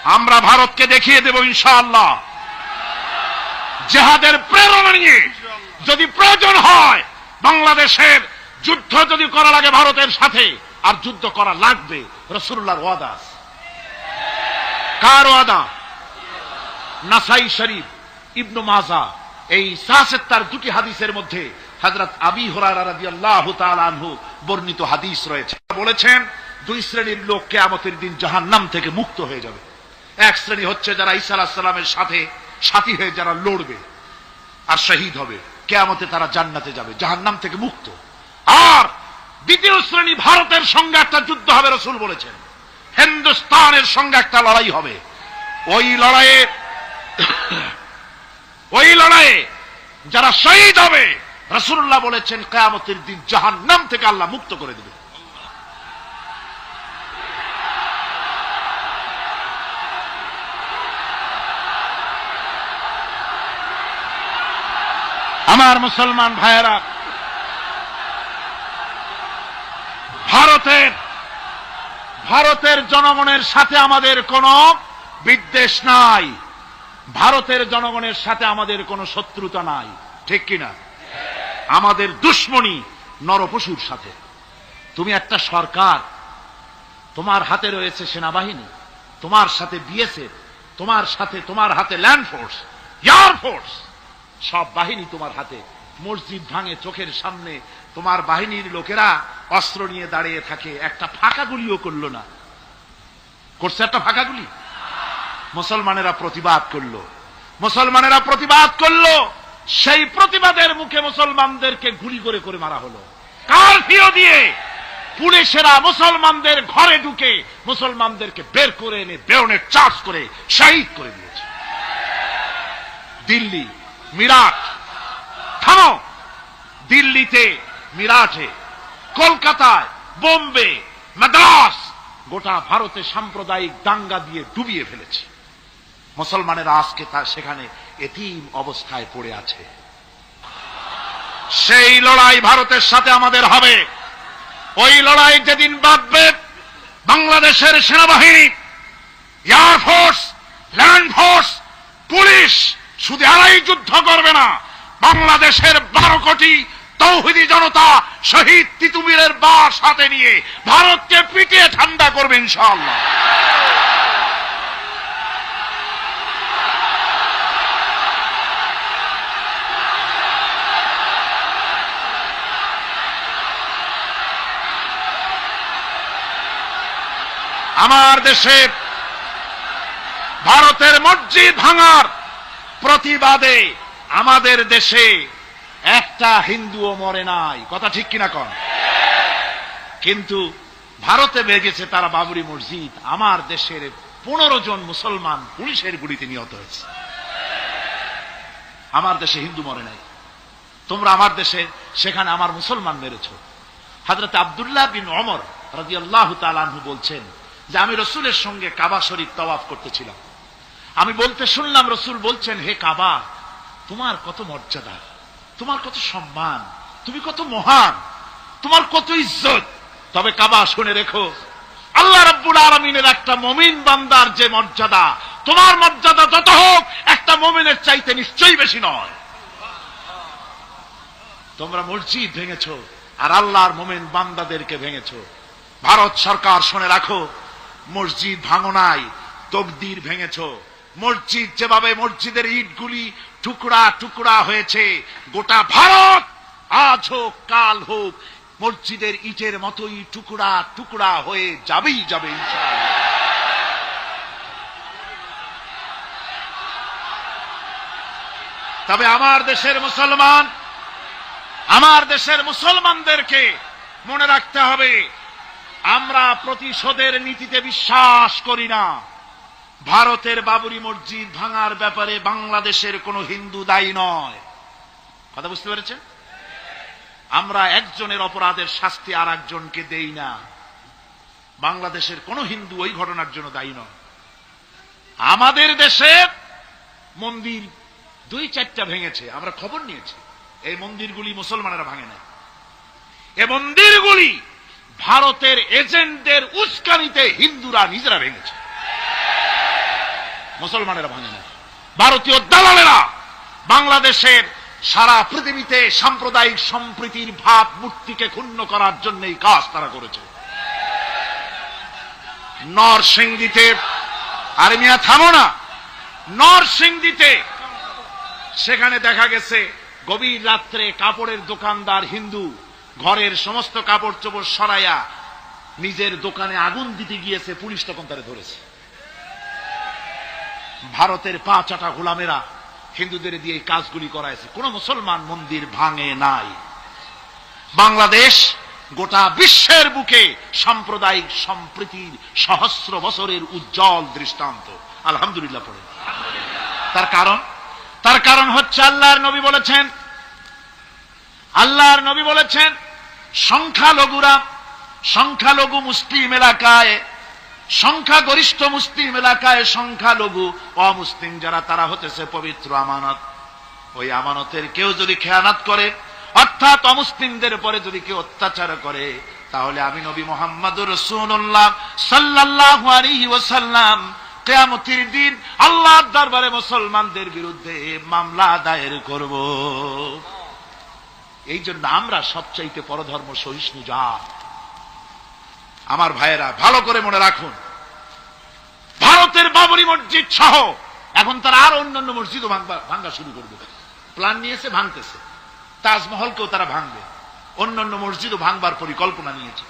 আমরা ভারতকে দেখিয়ে দেব ইনশাআল্লাহ জিহাদের প্রেরণা নিয়ে যদি প্রয়োজন হয় বাংলাদেশের যুদ্ধ যদি করা লাগে ভারতের সাথে, আর যুদ্ধ করা লাগবে, রাসূলুল্লাহর ওয়াদা। কার ওয়াদা? নাসাই শরীফ, ইবনে মাজাহ, এই সাহাসেত্তার দুটি হাদিসের মধ্যে হযরত আবী হুরায়রা রাদিয়াল্লাহু তাআলা আনহু বর্ণিত হাদিস রয়েছে। বলেছেন দুই শ্রেণীর লোক কিয়ামতের দিন জাহান্নাম থেকে মুক্ত হয়ে যাবে। এক শ্রেণী হচ্ছে যারা ঈসা আলাইহিস সালামের সাথে সাথী হয়ে যারা লড়বে আর শহীদ হবে, কিয়ামতে তারা জান্নাতে যাবে, জাহান্নাম থেকে মুক্ত। আর দ্বিতীয় শ্রেণী ভারতের সঙ্গে একটা যুদ্ধ হবে, রাসূল বলেছেন হিন্দুস্তানের সঙ্গে একটা লড়াই হবে। ওই লড়াইয়ে যারা শহীদ হবে রাসূলুল্লাহ বলেছেন কিয়ামতের দিন জাহান্নাম থেকে আল্লাহ মুক্ত করে দেবে। আমার মুসলমান ভাইয়েরা, ভারতের জনগণের সাথে আমাদের কোনো বিদ্বেষ নাই, ভারতের জনগণের সাথে আমাদের কোনো শত্রুতা নাই, ঠিক কিনা? আমাদের দুশ্মনী নরপশুর সাথে। তুমি একটা সরকার, তোমার হাতে রয়েছে সেনাবাহিনী, তোমার সাথে বিএসএফ, তোমার হাতে ল্যান্ড ফোর্স, এয়ার ফোর্স, সব বাহিনী তোমার হাতে। মসজিদ ভাঙে চোখের সামনে, তোমার বাহিনীর লোকেরা অস্ত্র নিয়ে দাঁড়িয়ে থাকে, একটা ফাঁকা গুলিও করলো না। করছে একটা ফাঁকা গুলি? মুসলমানেরা প্রতিবাদ করলো, সেই প্রতিবাদের মুখে মুসলমানদেরকে গুলি করে করে মারা হলো। কারফিউ দিয়ে পুলিশেরা মুসলমানদের ঘরে ঢুকে মুসলমানদেরকে বের করে এনে বেয়নেট চার্জ করে শহীদ করে দিয়েছে। দিল্লি, মিরাট, থামো, দিল্লিতে, মিরাটে, কলকাতায়, বোম্বে, মাদ্রাস, গোটা ভারতে সাম্প্রদায়িক দাঙ্গা দিয়ে ডুবিয়ে ফেলেছে। মুসলমানেরা আজকে সেখানে এতিম অবস্থায় পড়ে আছে। সেই লড়াই ভারতের সাথে আমাদের হবে। ওই লড়াই যেদিন বাঁধবে, বাংলাদেশের সেনাবাহিনী, air force, land force, police শুধু এরাই যুদ্ধ করবে না, বাংলাদেশের 12 কোটি তৌহিদি জনতা শহীদ তিতুমীরের বাস হাতে নিয়ে ভারতকে পিটিয়ে ঠান্ডা করবে ইনশাআল্লাহ। আমার দেশে ভারতের মসজিদ ভাঙার প্রতিবাদে আমাদের দেশে একটা হিন্দুও মরে নাই, কথা ঠিক কিনা কন? কিন্তু ভারতে ভেঙেছে তারা বাবরি মসজিদ, আমার দেশের 15 জন মুসলমান পুলিশের গুলিতে নিহত হয়েছে। আমার দেশে হিন্দু মরে নাই, তোমরা আমার দেশে সেখানে আমার মুসলমান মেরেছ। হযরত আব্দুল্লাহ বিন ওমর রাদিয়াল্লাহু তাআলা আনহু বলছেন যে আমি রাসূলের সঙ্গে কাবা শরীফ তাওয়াফ করতেছিলাম, আমি বলতে শুনলাম রাসূল বলছেন, হে কাবা, তোমার কত মর্যাদা, তোমার কত সম্মান, তুমি কত মহান, তোমার কত ইজ্জত। তবে কাবা শুনে রেখো, আল্লাহ রাব্বুল আলামিনের একটা মুমিন বান্দার যে মর্যাদা, তোমার মর্যাদা যত হোক একটা মুমিনের চাইতে নিশ্চয়ই বেশি নয়। তোমরা মসজিদ ভেঙেছো আর আল্লাহর মুমিন বান্দাদেরকে ভেঙেছো। ভারত সরকার শুনে রাখো, মসজিদ ভাঙো নাই, তকদির ভেঙেছো। মসজিদ যেভাবে মসজিদের ইটগুলি টুকরা টুকরা হয়েছে, গোটা ভারত আজ হোক কাল হোক মসজিদের ইটের মতোই টুকরা টুকরা হয়ে যাবেই যাবে ইনশাআল্লাহ। তবে আমার দেশের মুসলমানদেরকে মনে রাখতে হবে, আমরা প্রতিশোধের নীতিতে বিশ্বাস করি না। ভারতের বাবরি মসজিদ ভাঙার ব্যাপারে বাংলাদেশের কোনো হিন্দু দায়ী নয়, কথা বুঝতে পেরেছেন? আমরা একজনের অপরাধের শাস্তি আর একজনকে দেই না। বাংলাদেশের কোনো হিন্দু ওই ঘটনার জন্য দায়ী নয়। আমাদের দেশে মন্দির 2-4টা ভেঙেছে, আমরা খবর নিয়েছি। এই মন্দিরগুলি মুসলমানেরা ভাঙে না, এই মন্দিরগুলি ভারতের এজেন্টদের উস্কানিতে হিন্দুরা নিজেরা ভেঙেছে। মুসলমানেরা ভাঙে না। ভারতীয় দালালেরা বাংলাদেশের সারা পৃথিবীতে সাম্প্রদায়িক সম্প্রীতির ভাবমূর্তিকে ক্ষুণ্ণ করার জন্য এই কাজ তারা করেছে। নরসিংদীতে, আরে মিয়া থামো না, নরসিংদীতে সেখানে দেখা গেছে গভীর রাত্রে কাপড়ের দোকানদার হিন্দু ঘরের সমস্ত কাপড় চোপড় সরাইয়া নিজের দোকানে আগুন দিতে গিয়েছে, পুলিশ তখন তারে ধরেছে। ভারতের 5-8 গোলামেরা হিন্দুদের দিয়ে এই কাজগুলি করাইছে। কোন মুসলমান মন্দির ভাঙে নাই। বাংলাদেশ গোটা বিশ্বের বুকে সাম্প্রদায়িক সম্প্রীতির সহস্র বছরের উজ্জ্বল দৃষ্টান্ত। আলহামদুলিল্লাহ পড়ে। তার কারণ হচ্ছে আল্লাহর নবী বলেছেন সংখ্যালঘু মুসলিম এলাকায়, সংখ্যাগরিষ্ঠ মুসলিম এলাকায় সংখ্যালঘু অমুসলিম যারা, তারা হতেছে পবিত্র আমানত। ওই আমানতের কেউ যদি খেয়ানত করে, অর্থাৎ অমুসলিমদের উপরে যদি কেউ অত্যাচার করে, তাহলে আমি নবী মুহাম্মদুর রাসূলুল্লাহ সাল্লাল্লাহু আলাইহি ওয়াসাল্লাম কিয়ামতের দিন আল্লাহর দরবারে মুসলমানদের বিরুদ্ধে মামলা দায়ের করব। এই জন্য আমরা সবচাইতে পরধর্ম সহিষ্ণু জাত। আমার ভাইয়েরা ভালো করে মনে রাখুন, ভারতের বাবরি মসজিদ সহ এখন তারা আরো অন্যান্য মসজিদও ভাঙ্গা শুরু করবে, প্ল্যান নিয়েছে, ভাঙতেছে। তাজমহলকেও তারা ভাঙবে, অন্যান্য মসজিদও ভাঙবার পরিকল্পনা নিয়েছে।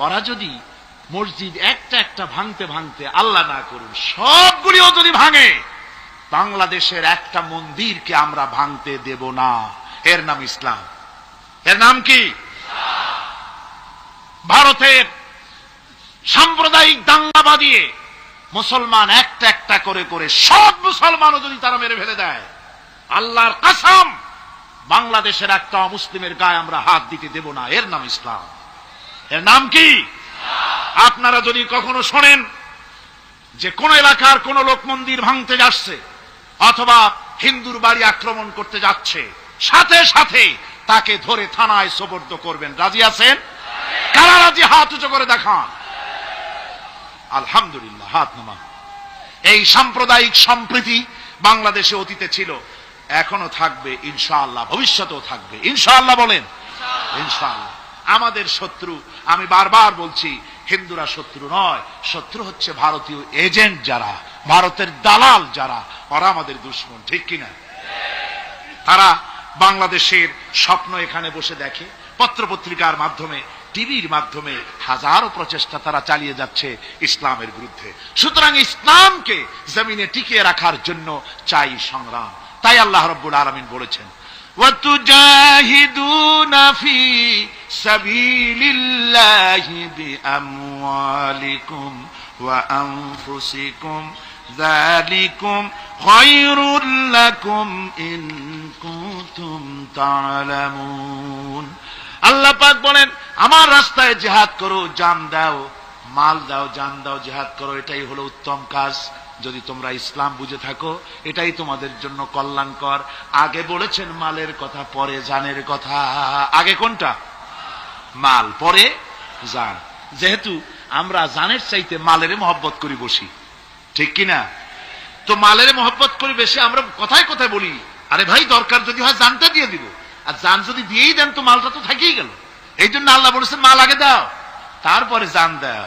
ওরা যদি মসজিদ একটা একটা ভাঙতে ভাঙতে, আল্লাহ না করুন, সবগুলিও যদি ভাঙে, বাংলাদেশের একটা মন্দিরকে আমরা ভাঙতে দেব না। এর নাম ইসলাম। এর নাম কি? ভারতের সাম্প্রদায়িক দাঙ্গা বাঁধিয়ে মুসলমান একটা একটা করে করে সব মুসলমানও যদি তারা মেরে ফেলে দেয়, আল্লাহর কসম, বাংলাদেশের একটা মুসলিমের গায়ে আমরা হাত দিতে দেব না। এর নাম ইসলাম। এর নাম কি? আপনারা যদি কখনো শোনেন যে কোন এলাকার কোন লোক মন্দির ভাঙতে যাচ্ছে অথবা হিন্দুর বাড়ি আক্রমণ করতে যাচ্ছে, সাথে সাথে তাকে ধরে থানায় সোপর্দ করবেন। রাজি আছেন? কারা রাজি? হাত উঁচু করে দেখান। আলহামদুলিল্লাহ, হাত নামা। এই সাম্প্রদায়িক সম্প্রীতি বাংলাদেশে অতীতে ছিল, এখনো থাকবে ইনশাআল্লাহ, ভবিষ্যতেও থাকবে ইনশাআল্লাহ। বলেন ইনশাআল্লাহ। আমাদের শত্রু, আমি বারবার বলছি, হিন্দুরা শত্রু নয়, শত্রু হচ্ছে ভারতীয় এজেন্ট যারা, ভারতের দালাল যারা, ওরা আমাদের দুশমন। ঠিক কিনা? তারা বাংলাদেশের স্বপ্ন এখানে বসে দেখে, পত্রপত্রিকার মাধ্যমে, টিভির মাধ্যমে হাজারো প্রচেষ্টা তারা চালিয়ে যাচ্ছে ইসলামের বিরুদ্ধে। সুতরাং ইসলামকে জমিনে টিকিয়ে রাখার জন্য চাই সংগ্রাম। তাই আল্লাহ রাব্বুল আলামিন বলেছেন, وَتُجَاهِدُونَ فِي سَبِيلِ اللَّهِ بِأَمْوَالِكُمْ وَأَنفُسِكُمْ ذَلِكُمْ خَيْرٌ لَكُمْ إِن كُنتُمْ تَعْلَمُونَ। আল্লাহ পাক বলেন, আমার রাস্তায় জিহাদ করো, জান দাও, মাল দাও, জান দাও, জিহাদ করো, এটাই হলো উত্তম কাজ। যদি তোমরা ইসলাম বুঝে থাকো, এটাই তোমাদের জন্য কল্যাণকর। আগে বলেছেন মালের কথা, পরে জানের কথা। আগে কোনটা? মাল, পরে জান। যেহেতু আমরা জানের চাইতে মালের মহব্বত করি বসি, ঠিক কিনা? তো মালের মহব্বত করি বেশি, আমরা কথায় কথায় বলি, আরে ভাই দরকার যদি হয় জানটা দিয়ে দিব, আর জান যদি দিয়েই দেন তো মালটা তো থাকেই গেল। এই জন্য আল্লাহ বলেছেন মাল আগে দাও, তারপরে জান দাও।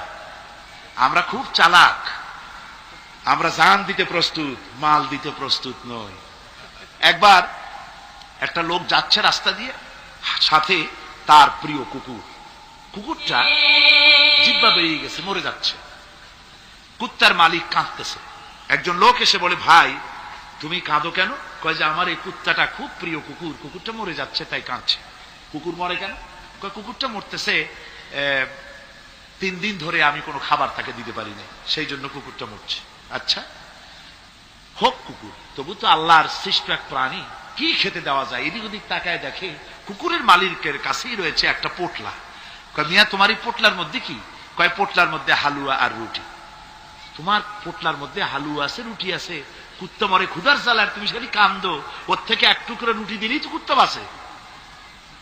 আমরা খুব চালাক, আমরা জান দিতে প্রস্তুত, মাল দিতে প্রস্তুত নই। একবার একটা লোক যাচ্ছে রাস্তা দিয়ে, সাথে তার প্রিয় কুকুর। কুকুরটা জিহ্বা বেরিয়ে গেছে, মরে যাচ্ছে। কুত্তার মালিক কাঁদতেছে। একজন লোক এসে বলে, ভাই তুমি কাঁদো কেন? কয় যে আমার এই কুত্তাটা খুব প্রিয় কুকুর, কুকুরটা মরে যাচ্ছে তাই কাঁদছে। কুকুর মরে কেন? কয় কুকুরটা মরতেছে 3 দিন ধরে আমি কোনো খাবার তাকে দিতে পারিনি, সেই জন্য কুকুরটা মরছে। আচ্ছা হোক কুকুর, তবু তো আল্লাহর সৃষ্ট এক প্রাণী, কি খেতে দেওয়া যায়? এদিক ওদিক তাকায় দেখে কুকুরের মালিকের কাছেই রয়েছে একটা পোটলা। কয় মিয়া তোমার এই পোটলার মধ্যে কি? কয় পোটলার মধ্যে হালুয়া আর রুটি। তোমার পোটলার মধ্যে হালুয়া আছে, রুটি আছে, কুত্তা মরে ক্ষুধার জ্বালার, তুমি সেখানে কান্দো, ওর থেকে এক টুকরো রুটি দিলেই তো কুত্তা বাঁচে।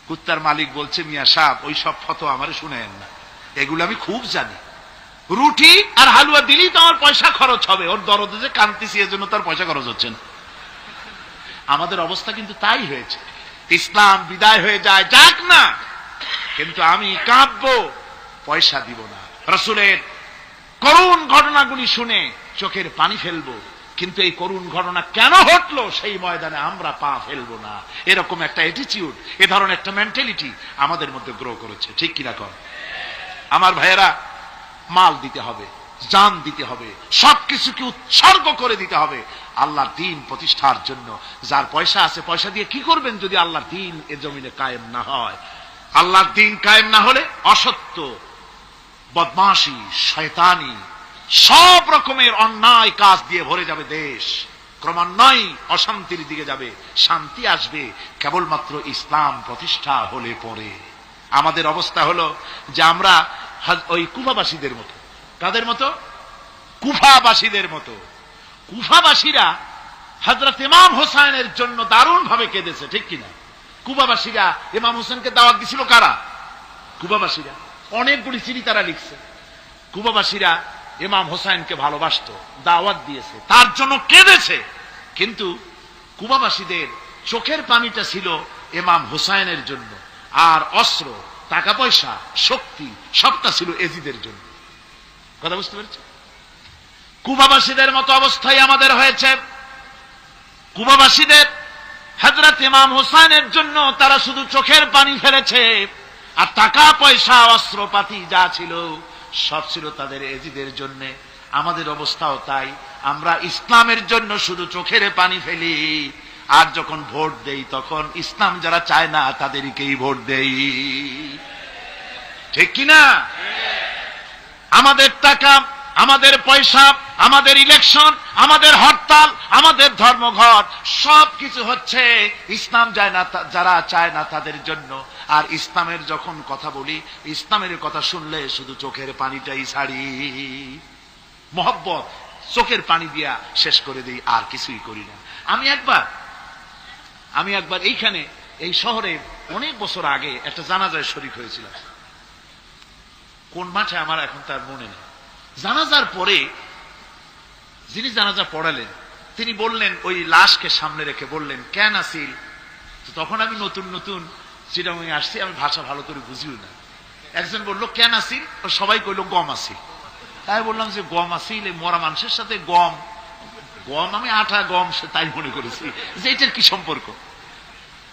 কুত্তার মালিক বলছে, মিয়া সাহেব ওই সব ফতো আমারে শুনেন না, এগুলো আমি খুব জানি। রুটি আর হালুয়া দিলেই তো আমার পয়সা খরচ হবে, ওর দরদে যে কাঁদতেছি এজন্য তার পয়সা খরচ হচ্ছে না। আমাদের অবস্থা কিন্তু তাই হয়েছে। ইসলাম বিদায় হয়ে যায়, যাক না, কিন্তু আমি কাঁদবো, পয়সা দিব না। রাসূলের করুণ ঘটনাগুলি শুনে চোখের পানি ফেলবো, কিন্তু এই করুণ ঘটনা কেন ঘটলো সেই ময়দানে আমরা পা ফেলবো না। এরকম একটা অ্যাটিটিউড, এ ধরনের একটা মেন্টালিটি আমাদের মধ্যে গ্রো করেছে, ঠিক কিনা কর? আমার ভাইয়েরা, মাল দিতে হবে, জান দিতে হবে, সবকিছুকে উৎসর্গ করে দিতে হবে আল্লাহর দ্বীন প্রতিষ্ঠার জন্য। যার পয়সা আছে, পয়সা দিয়ে কি করবেন যদি আল্লাহর দ্বীন এ জমিনে কায়েম না হয়? আল্লাহর দ্বীন কায়েম না হলে অসত্য, বদমাশি, শয়তানি, সব রকমের অন্যায় কাজ দিয়ে ভরে যাবে দেশ, ক্রমান্বয়ে অশান্তির দিকে যাবে। শান্তি আসবে কেবলমাত্র ইসলাম প্রতিষ্ঠা হলে পরে। আমাদের অবস্থা হলো যে আমরা ওই কুফাবাসীদের মতো। কাদের মতো? কুফাবাসীদের মতো। কুফাবাসীরা হযরত ইমাম হোসেনের জন্য দারুণ ভাবে কেঁদেছে, ঠিক কিনা? কুফাবাসীরা ইমাম হোসেনকে দাওয়াত দিছিল কারা? কুফাবাসীরা। অনেকগুলি চিঠি তারা লিখছে। কুফাবাসীরা ইমাম হোসেনকে ভালোবাসতো, দাওয়াত দিয়েছে, তার জন্য কেঁদেছে। কিন্তু কুফাবাসীদের চোখের পানিটা ছিল ইমাম হোসেনের জন্য, আর অস্ত্র, টাকা পয়সা, শক্তি সবটা ছিল এজিদের জন্য। কথা বুঝতে পেরেছ? কুফাবাসীদের মতো অবস্থায় আমাদের হয়েছে। কুফাবাসীদের হযরত ইমাম হোসেনের জন্য তারা শুধু চোখের পানি ফেলেছে, আর টাকা পয়সা, অস্ত্রপাতি যা ছিল সব ছিল তাদের এজিদের জন্য। আমাদের অবস্থাও তাই। আমরা ইসলামের জন্য শুধু চোখের পানি ফেলি, আর যখন ভোট দেই তখন ইসলাম যারা চায় না তাদেরকেই ভোট দেই, ঠিক কিনা? আমাদের টাকা, আমাদের পয়সা, আমাদের ইলেকশন, আমাদের হরতাল, আমাদের ধর্মঘট সবকিছু হচ্ছে ইসলাম যায় না, যারা চায় না তাদের জন্য। আর ইসলামের যখন কথা বলি, ইসলামের কথা শুনলে শুধু চোখের পানিটাই ছাড়ি, মহব্বত চোখের পানি দিয়া শেষ করে দিই, আর কিছুই করি না। আমি একবার এইখানে এই শহরে অনেক বছর আগে একটা জানাজায় শরীক হয়েছিলাম। কোন মাঠে আমার এখন তার মনে নেই। জানাজার পরে যিনি জানাজা পড়ালেন তিনি বললেন, ওই লাশকে সামনে রেখে বললেন, কেন আসিল? তখন আমি নতুন নতুন চিটাগাং আসছি, আমি ভাষা ভালো করে বুঝিও না। একজন বললো কেন আসিল, সবাই কইলো গম আসিল। তাই বললাম যে গম আসিল, মরা মানুষের সাথে গম, আমি আটা গম তাই মনে করেছি যে এটার কি সম্পর্ক।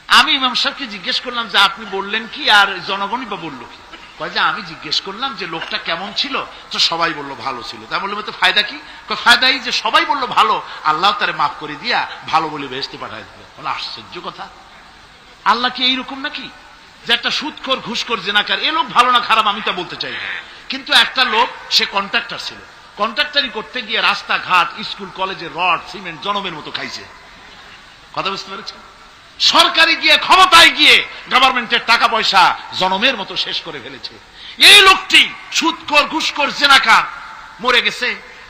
আমি ইমাম সাহেবকে জিজ্ঞেস করলাম যে আপনি বললেন কি, আর জনগণই বা বললো কি? কয় যে আমি জিজ্ঞেস করলাম যে লোকটা কেমন ছিল, তো সবাই বললো ভালো ছিল। তাই বললাম তো ফায়দা কি? ফায়দাই যে সবাই বললো ভালো, আল্লাহ তারে মাফ করে দিয়া ভালো বলে বেহেশতে পাঠায় দিল। বলে আশ্চর্য কথা, আল্লাহ কি এইরকম নাকি যে একটা সুদখোর, ঘুষখোর, জেনাকার, এ লোক ভালো না খারাপ আমি তা বলতে চাই না, কিন্তু একটা লোক সে কন্ট্রাক্টর ছিল, কন্ট্রাক্টারি করতে গিয়ে রাস্তাঘাট, স্কুল কলেজের রড সিমেন্ট জনমের মতো খাইছে। কথা বুঝতে পেরেছেন? সরকারি গিয়ে, ক্ষমতায় গিয়ে গভর্নমেন্টের টাকা পয়সা জনমের মতো শেষ করে ফেলেছে। এই লোকটি সুদখোর, ঘুষখোর, জেনাকার মরে গেছে,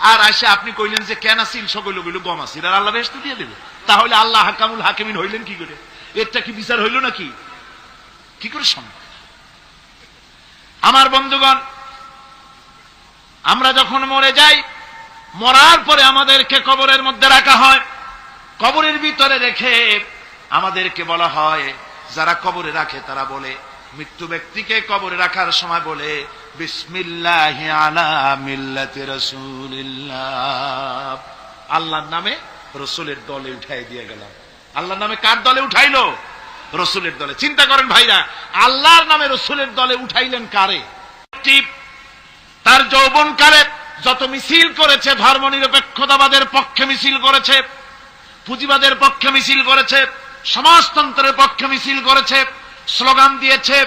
আর আসে আপনি কইলেন যে কেন আসিল, সকল লোক হইল গম আসিল, আর আল্লাহ বেহেশত দিয়ে দেবে। তাহলে আল্লাহ হাকামুল হাকিমিন হইলেন কি করে? এরটা কি বিচার হইল নাকি? কি করে সম্ভব? আমার বন্ধুগণ, আমরা যখন মরে যাই, মরার পরে আমাদেরকে কবরের মধ্যে রাখা হয়। কবরের ভিতরে রেখে আমাদেরকে বলা হয়, যারা কবরে রাখে তারা বলে, মৃত্যু ব্যক্তিকে কবরে রাখার সময় বলে, বিসমিল্লাহি আলা মিল্লাতি রাসূলিল্লাহ, আল্লাহর নামে রসুলের দলে উঠাই দিয়ে গেলাম। আল্লাহর নামে কার দলে উঠাইলো? রসুলের দলে। চিন্তা করেন ভাইরা, আল্লাহর নামে রসুলের দলে উঠাইলেন কারে? তার যৌবনকালে যত মিছিল করেছে, ধর্ম নিরপেক্ষতাবাদের পক্ষে মিছিল করেছে, পুঁজিবাদের পক্ষে মিছিল করেছে, সমাজতন্ত্রের পক্ষে মিছিল করেছে, স্লোগান দিয়েছে,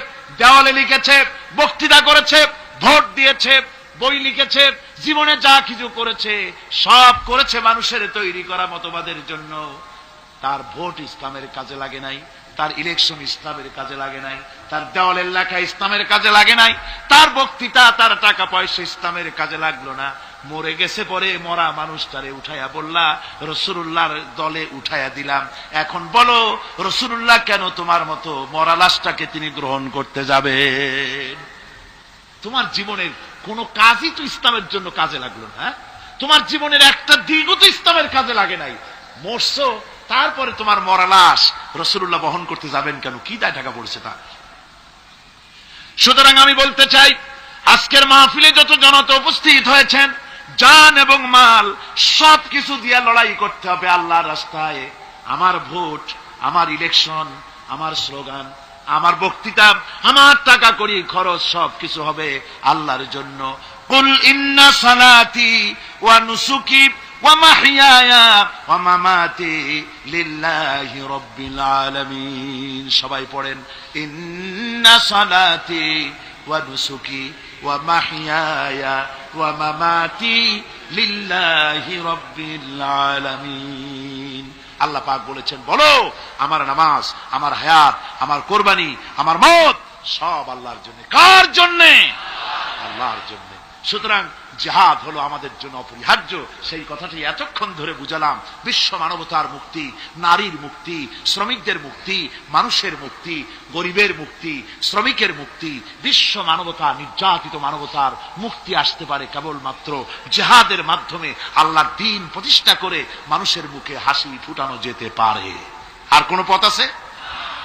দেওয়ালে লিখেছে, বক্তৃতা করেছে, ভোট দিয়েছে, বই লিখেছে, জীবনে যা কিছু করেছে সব করেছে মানুষের তৈরি করা মতবাদের জন্য। তার ভোট ইসলামের কাজে লাগে নাই, তার ইলেকশন ইসলামের কাজে লাগে নাই, তার দেওয়ালের লেখা ইসলামের কাজে লাগে নাই, তার বক্তৃতা, তার টাকা পয়সা ইসলামের কাজে লাগলো না। মরে গেছে, পরে মরা মানুষটারে উঠাইয়া বললা রাসূলুল্লাহর দলে উঠাইয়া দিলাম। এখন বলো রাসূলুল্লাহ কেন তোমার মতো মরা লাশটাকে তিনি গ্রহণ করতে যাবে? তোমার জীবনের কোন কাজই তো ইসলামের জন্য কাজে লাগলো না। তোমার জীবনের একটা দিনও তো ইসলামের কাজে লাগে নাই। মরছো, তারপরে তোমার মরা লাশ রাসূলুল্লাহ বহন করতে যাবেন কেন? কি দায় ঢাকা পড়েছে তা? সুতরাং আমি বলতে চাই, আজকের মাহফিলে যত জনতা উপস্থিত হয়েছেন, জান এবং মাল সবকিছু দিয়ে লড়াই করতে হবে আল্লাহর রাস্তায়। আমার ভোট, আমার ইলেকশন, আমার স্লোগান, আমার বক্তৃতা, আমার টাকা করি খরচ সবকিছু হবে আল্লাহর জন্য। কুল ইন্না সালাতি ওয়া নুসুকি ওয়া মাহইয়ায়া ওয়া মামাতি লিল্লাহি রাব্বিল আলামিন। সবাই পড়েন, ইন্না সালাতি ওয়া নুসুকি ওয়া মাহইয়ায়া ওয়া মামাতি লিল্লাহি রাব্বিল আলামিন। আল্লাহ পাক বলেছেন, বলো আমার নামাজ, আমার হায়াত, আমার কোরবানি, আমার মত সব আল্লাহর জন্য। কার জন্যে? আল্লাহর জন্য। সুতরাং জিহাদ হলো আমাদের জন্য অপরিহার্য। সেই কথাটি এতক্ষণ ধরে বুঝালাম। বিশ্ব মানবতার মুক্তি, নারীর মুক্তি, শ্রমিকদের মুক্তি, মানুষের মুক্তি, গরিবের মুক্তি, শ্রমিকের মুক্তি, বিশ্ব মানবতা, নির্যাতিত মানবতার মুক্তি আসতে পারে কেবলমাত্র জিহাদের মাধ্যমে। আল্লাহর দ্বীন প্রতিষ্ঠা করে মানুষের মুখে হাসি ফুটানো যেতে পারে। আর কোন পথ আছে?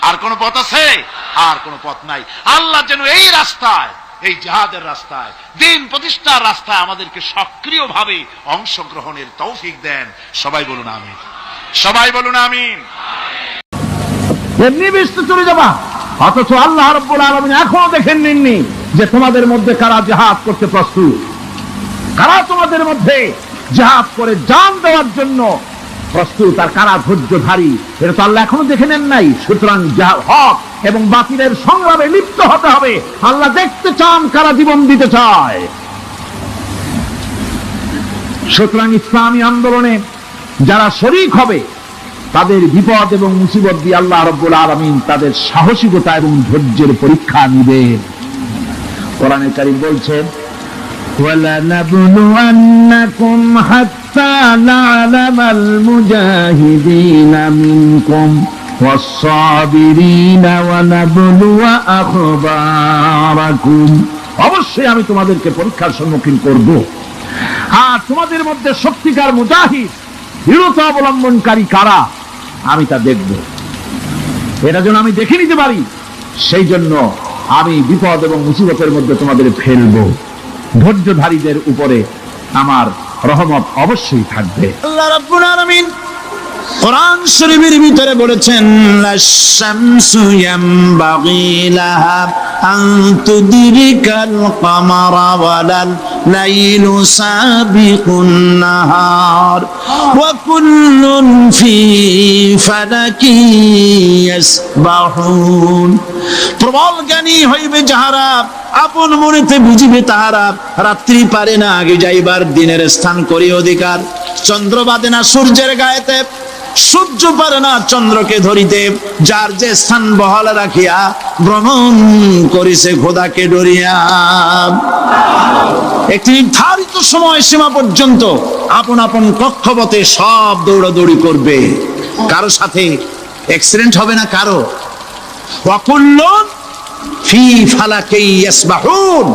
আর কোন পথ আছে? আর কোন পথ নাই। আল্লাহ যেন এই রাস্তায়, এই জিহাদের রাস্তায়, দ্বীন প্রতিষ্ঠার রাস্তায় আমাদেরকে সক্রিয়ভাবে অংশগ্রহণের তৌফিক দেন। সবাই বলুন আমিন। সবাই বলুন আমিন। এমনি বেশি চলে যাবা, অথচ আল্লাহ রাব্বুল আলামিন এখনো দেখেন নিননি যে তোমাদের মধ্যে কারা জিহাদ করতে প্রস্তুত, কারা তোমাদের মধ্যে জিহাদ করে জান দেওয়ার জন্য প্রস্তুত, আর কারা ধৈর্যধারী, এটা তো আল্লাহ এখনো দেখে নেন নাই। সুতরাং হক এবং বাতিলের সংগ্রামে লিপ্ত হতে হবে। আল্লাহ দেখতে চান কারা জীবন দিতে চায়। সুতরাং ইসলামী আন্দোলনে যারা শরীক হবে তাদের বিপদ এবং মুসিবত দিয়ে আল্লাহ রাব্বুল আলামিন তাদের সাহসিকতা এবং ধৈর্যের পরীক্ষা নিবেন। কোরআনে কারীম বলছেন, وَلَنَبْلُوَنَّكُمْ حَتَّى نَعْلَمَ الْمُجَاهِدِينَ مِنكُمْ وَالصَّابِرِينَ وَنَبْلُوَ أَخْبَارَكُمْ। অবশ্যই আমি তোমাদেরকে পরীক্ষার সম্মুখীন করব, আর তোমাদের মধ্যে সত্যিকার মুজাহিদ, দৃঢ়তা অবলম্বনকারী কারা আমি তা দেখব। এটা যেন আমি দেখে নিতে পারি, সেই জন্য আমি বিপদ এবং মুসিবতের মধ্যে তোমাদের ফেলবো। ধৈর্যধারীদের উপরে আমার রহমত অবশ্যই থাকবে। আল্লাহ রাব্বুল আলামিন কোরআন শরীফের ভিতরে বলেছেন, লাশ-শামসু ইয়ামবাগি লাহা আন তুদরিকাল কামারা ওয়ালাল লাইলু সাবিকুন নাহার ওয়া কুল্লুন ফি ফালাকি ইয়াসবাহুন। প্রবল জ্ঞানী হইবে যাহারা, আপন মনেতে বুঝিবে তাহারা, রাত্রি পারে না আগে যাইবার, দিনের স্থান করি অধিকার। চন্দ্র বাদে না সূর্যের গায়েতে, সূর্য পারে না চন্দ্রকে ধরিতে, যার যে স্থান বহাল রাখিয়া ভ্রমণ করিছে খোদাকে ডরিয়া। একটি নির্ধারিত সময় সীমা পর্যন্ত আপন আপন কক্ষপথে সব দৌড়াদৌড়ি করবে, কারো সাথে অ্যাক্সিডেন্ট হবে না কারো। ওয়াকুল্লুন ফি ফালাকি ইয়াসবাহুন,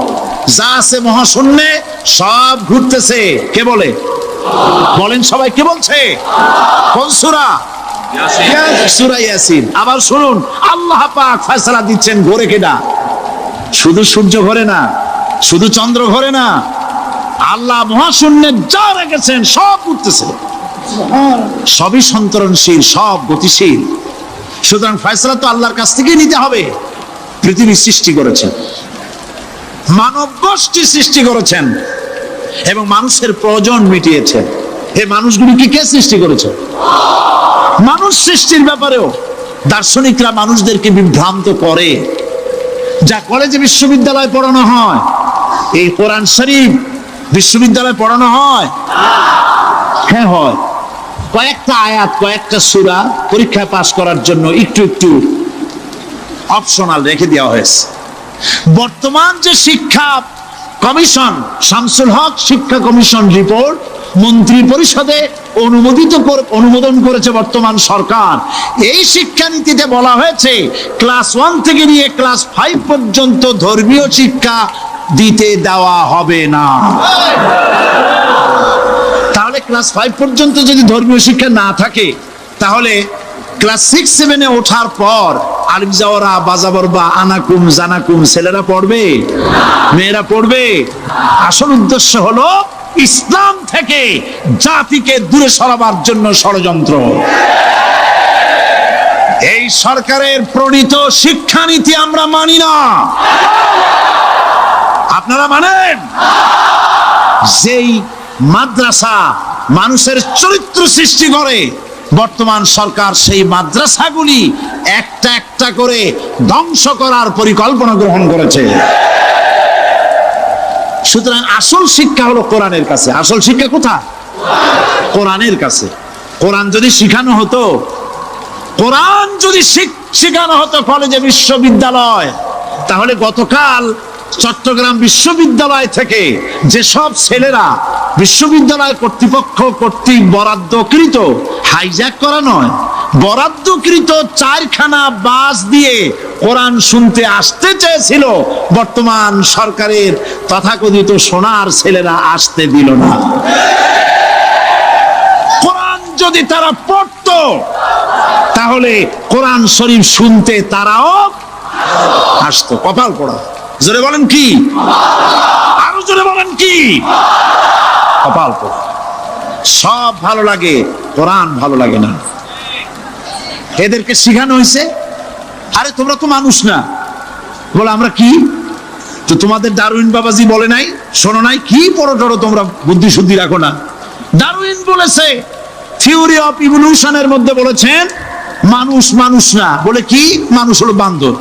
যা আছে মহাশূন্যে সব ঘুরতেছে। কে বলে? বলেন সবাই, কে বলছে? কোন সূরা? সূরা ইয়াসিন। আবার শুনুন, আল্লাহ পাক ফয়সালা দিচ্ছেন, ঘোরে কেডা? শুধু সূর্য ঘোরে না, শুধু চন্দ্র ঘোরে না, আল্লাহ মহাশূন্যে যা রেখেছেন সব ঘুরতেছে, সবই সন্তরণশীল, সব গতিশীল। সুতরাং ফয়সালা তো আল্লাহর কাছ থেকেই নিতে হবে। পৃথিবী সৃষ্টি করেছেন, মানব গোষ্ঠী সৃষ্টি করেছেন এবং মানুষের প্রয়োজন মিটিয়েছেন। এই মানুষগুলিকে কে সৃষ্টি করেছে? মানুষ সৃষ্টির ব্যাপারেও দার্শনিকরা মানুষদেরকে বিভ্রান্ত করে। যা কলেজে বিশ্ববিদ্যালয়ে পড়ানো হয়, এই কোরআন শরীফ বিশ্ববিদ্যালয়ে পড়ানো হয়? হ্যাঁ হয়। কয়েকটা আয়াত, কয়েকটা সূরা পরীক্ষায় পাস করার জন্য একটু একটু অপশনাল রেখে দেওয়া হয়েছে। বর্তমান যে শিক্ষা কমিশন, শামসুল হক শিক্ষা কমিশন রিপোর্ট মন্ত্রী পরিষদে অনুমোদন করেছে বর্তমান সরকার। এই শিক্ষানীতিতে বলা হয়েছে ক্লাস 1 থেকে নিয়ে ক্লাস 5 পর্যন্ত ধর্মীয় শিক্ষা দিতে দেওয়া হবে না। তাহলে ক্লাস 5 পর্যন্ত যদি ধর্মীয় শিক্ষা না থাকে, তাহলে ক্লাস 6-7-এ ওঠার পর আলিফ জাওরা বাজাবর বা আনাকুম জানাকুম ছেলেরা পড়বে, মেয়েরা পড়বে? আসল উদ্দেশ্য হলো ইসলাম থেকে জাতিকে দূরে সরাবার জন্য ষড়যন্ত্র। এই সরকারের প্রণীত শিক্ষানীতি আমরা মানি না। আপনারা মানেন? যেই মাদ্রাসা মানুষের চরিত্র সৃষ্টি করে, বর্তমান সরকার সেই মাদ্রাসাগুলি একটা একটা করে ধ্বংস করার পরিকল্পনা গ্রহণ করেছে। সুতরাং আসল শিক্ষা হলো কোরআনের কাছে। আসল শিক্ষা কোথায়? কোরআনের কাছে। কোরআন যদি শিখানো হতো, কোরআন যদি শিখানো হতো কলেজে, বিশ্ববিদ্যালয়, তাহলে গতকাল চট্টগ্রাম বিশ্ববিদ্যালয় থেকে যেসব ছেলেরা বিশ্ববিদ্যালয় কর্তৃপক্ষ কর্তৃক বরাদ্দকৃত, হাইজ্যাক করা নয়, বরাদ্দকৃত 4খানা বাস দিয়ে কোরআন শুনতে আসতে চেয়েছিল, বর্তমান সরকারের তথাকথিত সোনার ছেলেরা আসতে দিল না। কোরআন যদি তারা পড়তো, তাহলে কোরআন শরীফ শুনতে তারাও আসতো। কপাল পড়া। জোরে বলেন কি? আরো জোরে বলেন কি? কপাল পড়া। সব ভালো লাগে, কোরআন ভালো লাগে না। এদেরকে শিখানো হয়েছে, আরে তোমরা তো মানুষ না। বলে আমরা কি? তো তোমাদের ডারউইন বাবাজি বলে নাই, শোনো নাই? কি পড়ো টড়ো তোমরা, বুদ্ধি শুদ্ধি রাখো না। ডারউইন বলেছে, থিওরি অফ ইভলিউশনের মধ্যে বলেছেন মানুষ মানুষ না। বলে কি? মানুষ হলো বান্দর।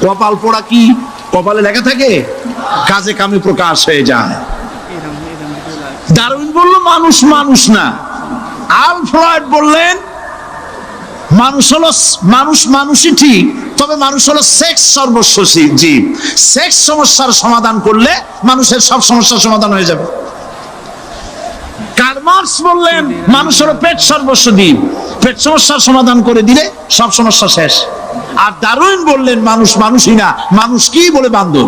কপাল পোড়া। কি কপালে লেখা থাকে? কাজে কামে প্রকাশ হয়ে যায়। ডারউইন বলল মানুষ মানুষ না। আল ফ্রয়েড বললেন মানুষ হলো মানুষ মানুষই ঠিক, তবে মানুষ হলো সেক্স সর্বস্ব জীব। সেক্স সমস্যার সমাধান করলে মানুষের সব সমস্যার সমাধান হয়ে যাবে। কার্ল মার্কস বললেন মানুষ হলো পেট সর্বস্ব জীব, পেট সমস্যার সমাধান করে দিলে সব সমস্যা শেষ। আর ডারউইন বললেন মানুষ মানুষই না, মানুষ কি? বলে বান্দর।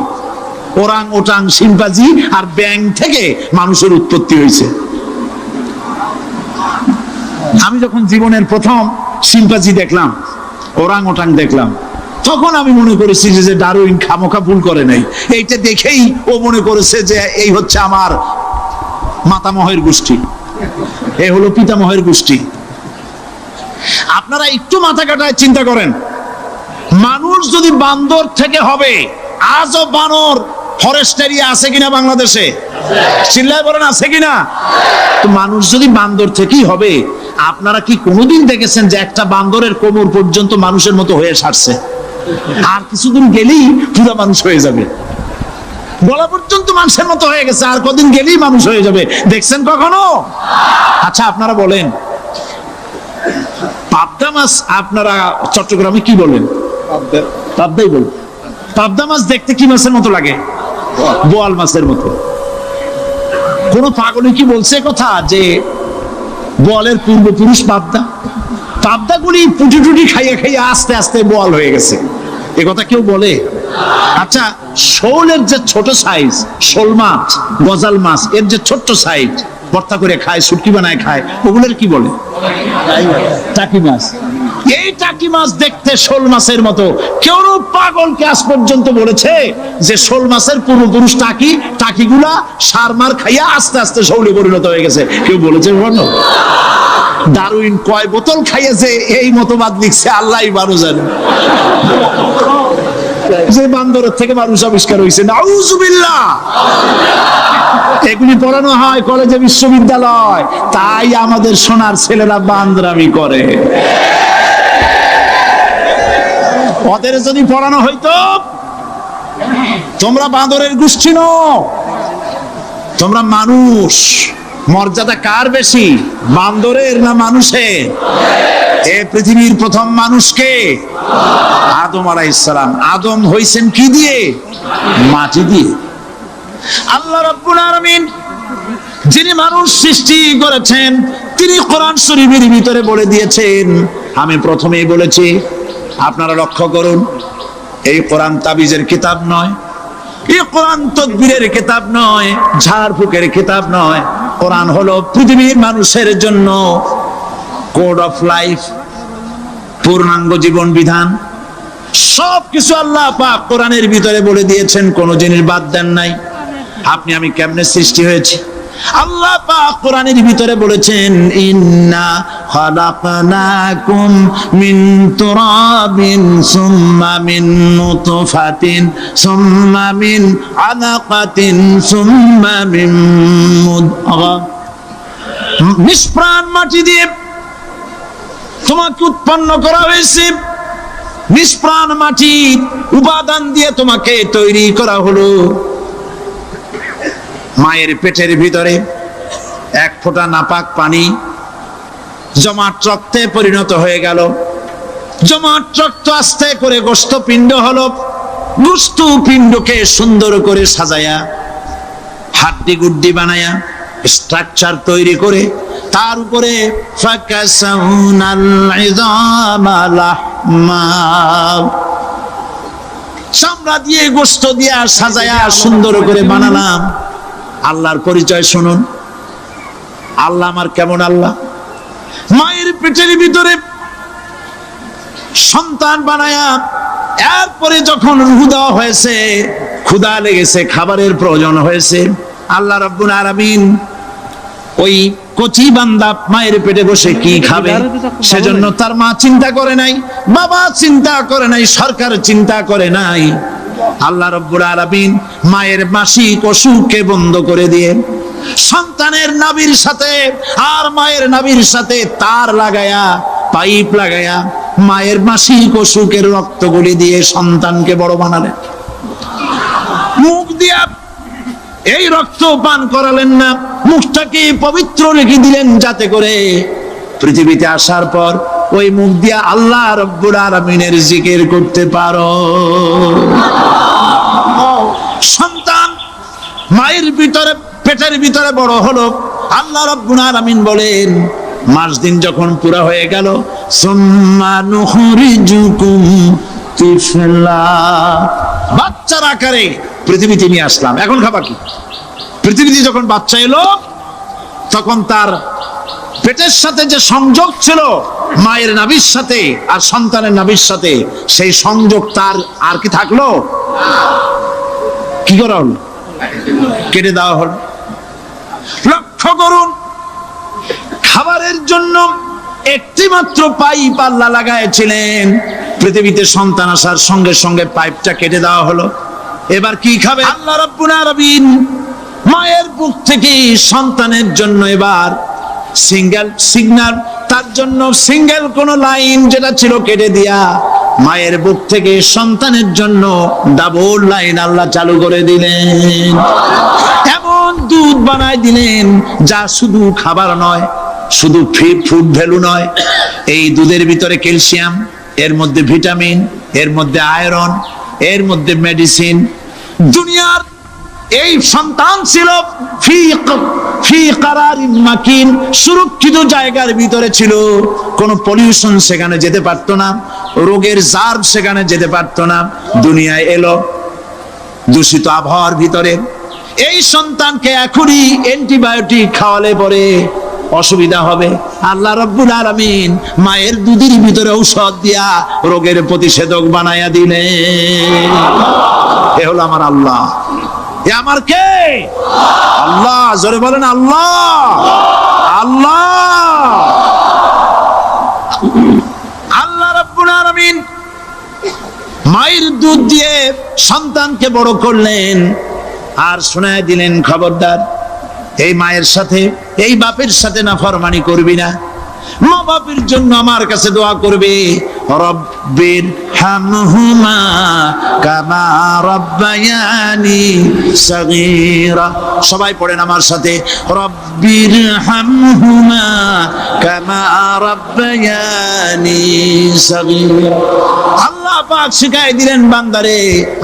ওরাং ওটাং শিম্পাজি আর ব্যাং থেকে মানুষের উৎপত্তি হয়েছে। আমি যখন জীবনের প্রথম শিম্পাজি দেখলাম, ওরাং ওটাং দেখলাম, তখন আমি মনে করেছি যে ডারউইন খামোখা ভুল করে নাই। এইটা দেখেই ও মনে করেছে যে এই হচ্ছে আমার মাতামহের গোষ্ঠী, এ হলো পিতামহের গোষ্ঠী। আপনারা একটু মাথা কাটায় চিন্তা করেন, মানুষ যদি বান্দর থেকে হবে, আজও বানর ফরেস্ট এরিয়া আছে কিনা বাংলাদেশে? চিল্লায় বলেন আছে কিনা? তো মানুষ যদি বান্দর থেকেই হবে, আপনারা কি কোনোদিন দেখেছেন যে একটা বান্দরের কোমর পর্যন্ত মানুষের মতো হয়ে সারছে? আর কিছুদিন গেলেই পুরো মানুষ হয়ে যাবে। গলা পর্যন্ত মানুষের মতো হয়ে গেছে, আর কদিন গেলেই মানুষ হয়ে যাবে। দেখছেন কখনো? আচ্ছা আপনারা বলেন, পাবদা মাছ আপনারা চট্টগ্রামে কি বলেন? পাবদাই বলেন। পাবদা মাছ দেখতে কি মাছের মতো লাগে? বোয়াল মাছের মতো। কোন পাগলে কি বলছে কথা যে বোয়ালের পূর্বপুরুষ পাবদা? পাবদাগুলি পুটি টুটি খাইয়া খাইয়া আস্তে আস্তে বোয়াল হয়ে গেছে, এ কথা কেউ বলে? আচ্ছা শোলের যে ছোট সাইজ, শোল মাছ, গজাল মাছ, এর যে ছোট্ট সাইজ ভর্তা করে খায়, শুটকি বানায় খায়, ওগুলোর কি বলে? টাকি মাছ। এই টাকি মাছ দেখতে শোল মাছের মতো। কেউ পাগলকে আজ পর্যন্ত বলেছে যে শোল মাছের পূর্বপুরুষ টাকি, টাকিগুলা সার মার খাইয়া আস্তে আস্তে শৌলে পরিণত হয়ে গেছে? কেউ বলেছে? ডারউইন কয় বোতল খাইয়েছে এই মতবাদ লিখছে আল্লাহই ভালো জানে। যে বান্দরের থেকে মানুষ আবিষ্কার হয়েছে, নাউজুবিল্লাহ। এগুলি পড়ানো হয় কলেজে, বিশ্ববিদ্যালয়, তাই আমাদের সোনার ছেলেরা বান্দরামি করে। ওদের যদি পড়ানো হইতো তোমরা বান্দরের গোষ্ঠী নও, তোমরা মানুষ। মর্যাদা কার বেশি, বান্দরের না মানুষের? এ পৃথিবীর প্রথম মানুষকে আদম আলাইহিস সালাম। আদম হইছেন কি দিয়ে? মাটি দিয়ে। আল্লাহ রাব্বুল আলামিন যিনি মানুষ সৃষ্টি করেছেন, তিনি কোরআন শরীফের ভিতরে বলে দিয়েছেন, আমি প্রথমেই বলেছি আপনারা লক্ষ্য করুন, এই কোরআন তাবিজের কিতাব নয়, এই কোরআন তদবিরের কিতাব নয়, ঝাড়ফুঁকের কিতাব নয়। কোরআন হলো পৃথিবীর মানুষের জন্য কোড অফ লাইফ, পূর্ণাঙ্গ জীবন বিধান। সবকিছু আল্লাহ পাক কোরআনের ভিতরে বলে দিয়েছেন, কোন জিনিস বাদ দেন নাই। আপনি আমি কেমনে সৃষ্টি হয়েছি আল্লাহ পাক কোরআনের ভিতরে বলেছেন, ইন্না খালাকনাকুম মিন তুরাবিন সুম্মা মিন নুতফাতিন সুম্মা মিন আলাকাতিন সুম্মা মিন মুদগা। নিষ্প্রাণ মাটি দিয়ে তোমাকে উৎপন্ন করা হয়েছে, নিষ্প্রাণ মাটির উপাদান দিয়ে তোমাকে তৈরি করা হলো। মায়ের পেটের ভিতরে এক ফোঁটা নাপাক পানি জমাট রক্তে পরিণত হয়ে গেল, জমাট রক্ত আস্তে করে গোস্ত পিণ্ড হলো, গোস্ত পিণ্ডকে সুন্দর করে সাজায়া হাড্ডি গুড্ডি বানায়া স্ট্রাকচার তৈরি করে তার উপরে ফাকাসাউনাল ইযামা লাহমা, চামড়া দিয়ে গোস্ত দিয়ে সাজায়া সুন্দর করে বানালাম। আল্লাহর পরিচয় শুনুন, আল্লাহ আমার কেমন আল্লাহ। মায়ের পেটের ভিতরে সন্তান বানায়া এরপরে যখন রূহ দেওয়া হয়েছে, ক্ষুধা লেগেছে, খাবারের প্রয়োজন হয়েছে, আল্লাহ রাব্বুল আলামিন ওই কচি বান্দা মায়ের পেটে বসে কি খাবে সেজন্য তার মা চিন্তা করে নাই, বাবা চিন্তা করে নাই, সরকার চিন্তা করে নাই। আল্লাহ রাব্বুল আলামিন মায়ের মাসিক অসুখকে বন্ধ করে দিয়ে সন্তানের নাভির সাথে আর মায়ের নাভির সাথে তার লাগায়া, পাইপ লাগায়া মায়ের মাসিক অসুখের রক্তগুলি দিয়ে সন্তানকে বড় বানালেন। মুখ দিয়া এই রক্ত পান করালেন না, মুখটাকে পবিত্র রেখে দিলেন যাতে করে পৃথিবীতে আসার পর ওই মুখ দিয়া আল্লাহ রাব্বুল আলামিনের জিকির করতে পারো। সন্তান মায়ের ভিতরে পেটের ভিতরে বড় হলো, আল্লাহ রাব্বুল আলামিন বলেন মাস দিন যখন পুরা হয়ে গেল, সুম্মা নুখরিজুকুম তিফলা, বাচ্চার আকারে পৃথিবীতে নিয়ে আসলাম। এখন খাবা কি? পৃথিবীতে যখন বাচ্চা এলো তখন তার পেটের সাথে যে সংযোগ ছিল মায়ের নাভির সাথে আর সন্তানের নাভির সাথে, সেই সংযোগ তার আর কি থাকলো? কি করা হলো? কেটে দেওয়া হলো। লক্ষ্য করুন, খাবারের জন্য একটি মাত্র পাইপ আল্লাহ লাগাইছিলেন, পৃথিবীতে সন্তান আসার সঙ্গে সঙ্গে পাইপটা কেটে দেওয়া হলো। এবার কি খাবে? আল্লাহ রাব্বুল আলামিন মায়ের বুক থেকে সন্তানের জন্য এবার সিঙ্গেল সিগন্যাল, তার জন্য সিঙ্গেল কোন লাইন যেটা ছিল কেটে দিয়া মায়ের বুক থেকে সন্তানের জন্য ডাবল লাইন আল্লাহ চালু করে দিলেন। এমন দুধ বানায় দিলেন যা শুধু খাবার নয়, শুধু ফুড ভ্যালু নয়, এই দুধের ভিতরে ক্যালসিয়াম, এর মধ্যে ভিটামিন, এর মধ্যে আয়রন, এর মধ্যে মেডিসিন। দুনিয়ার এই সন্তান ছিল ফি কারারিন মাকিন, সুরক্ষিত জায়গার ভিতরে ছিল, কোনো পলিউশন সেখানে যেতে পারতো না, রোগের জার্ম সেখানে যেতে পারতো না। দুনিয়ায় এলো দূষিত আবহাওয়ার ভিতরে, এই সন্তানকে এখনই অ্যান্টিবায়োটিক খাওয়ালে পরে অসুবিধা হবে। আল্লাহ রাব্বুল আলামিন মায়ের দুধের ভিতরে ঔষধ দিয়া রোগের প্রতিষেধক বানায়া দিলেন। এ হলো আমার আল্লাহ। এ আমার কে? আল্লাহ। জোরে বলেন আল্লাহ। আল্লাহ আল্লাহ রাব্বুল আলামিন মায়ের দুধ দিয়ে সন্তানকে বড় করলেন আর শোনায় দিলেন, খবরদার এই মায়ের সাথে, এই বাপের সাথে নাফরমানি করবি না। মা বাপের জন্য আমার কাছে দোয়া করবে, রব্বির হামহুমা কামা রব্বায়ানি সগীরা। সবাই পড়েন আমার সাথে, রব্বির হামহুমা কামা রব্বায়ানি সগীরা। আল্লাহ পাক শিখাই দিলেন বান্দারে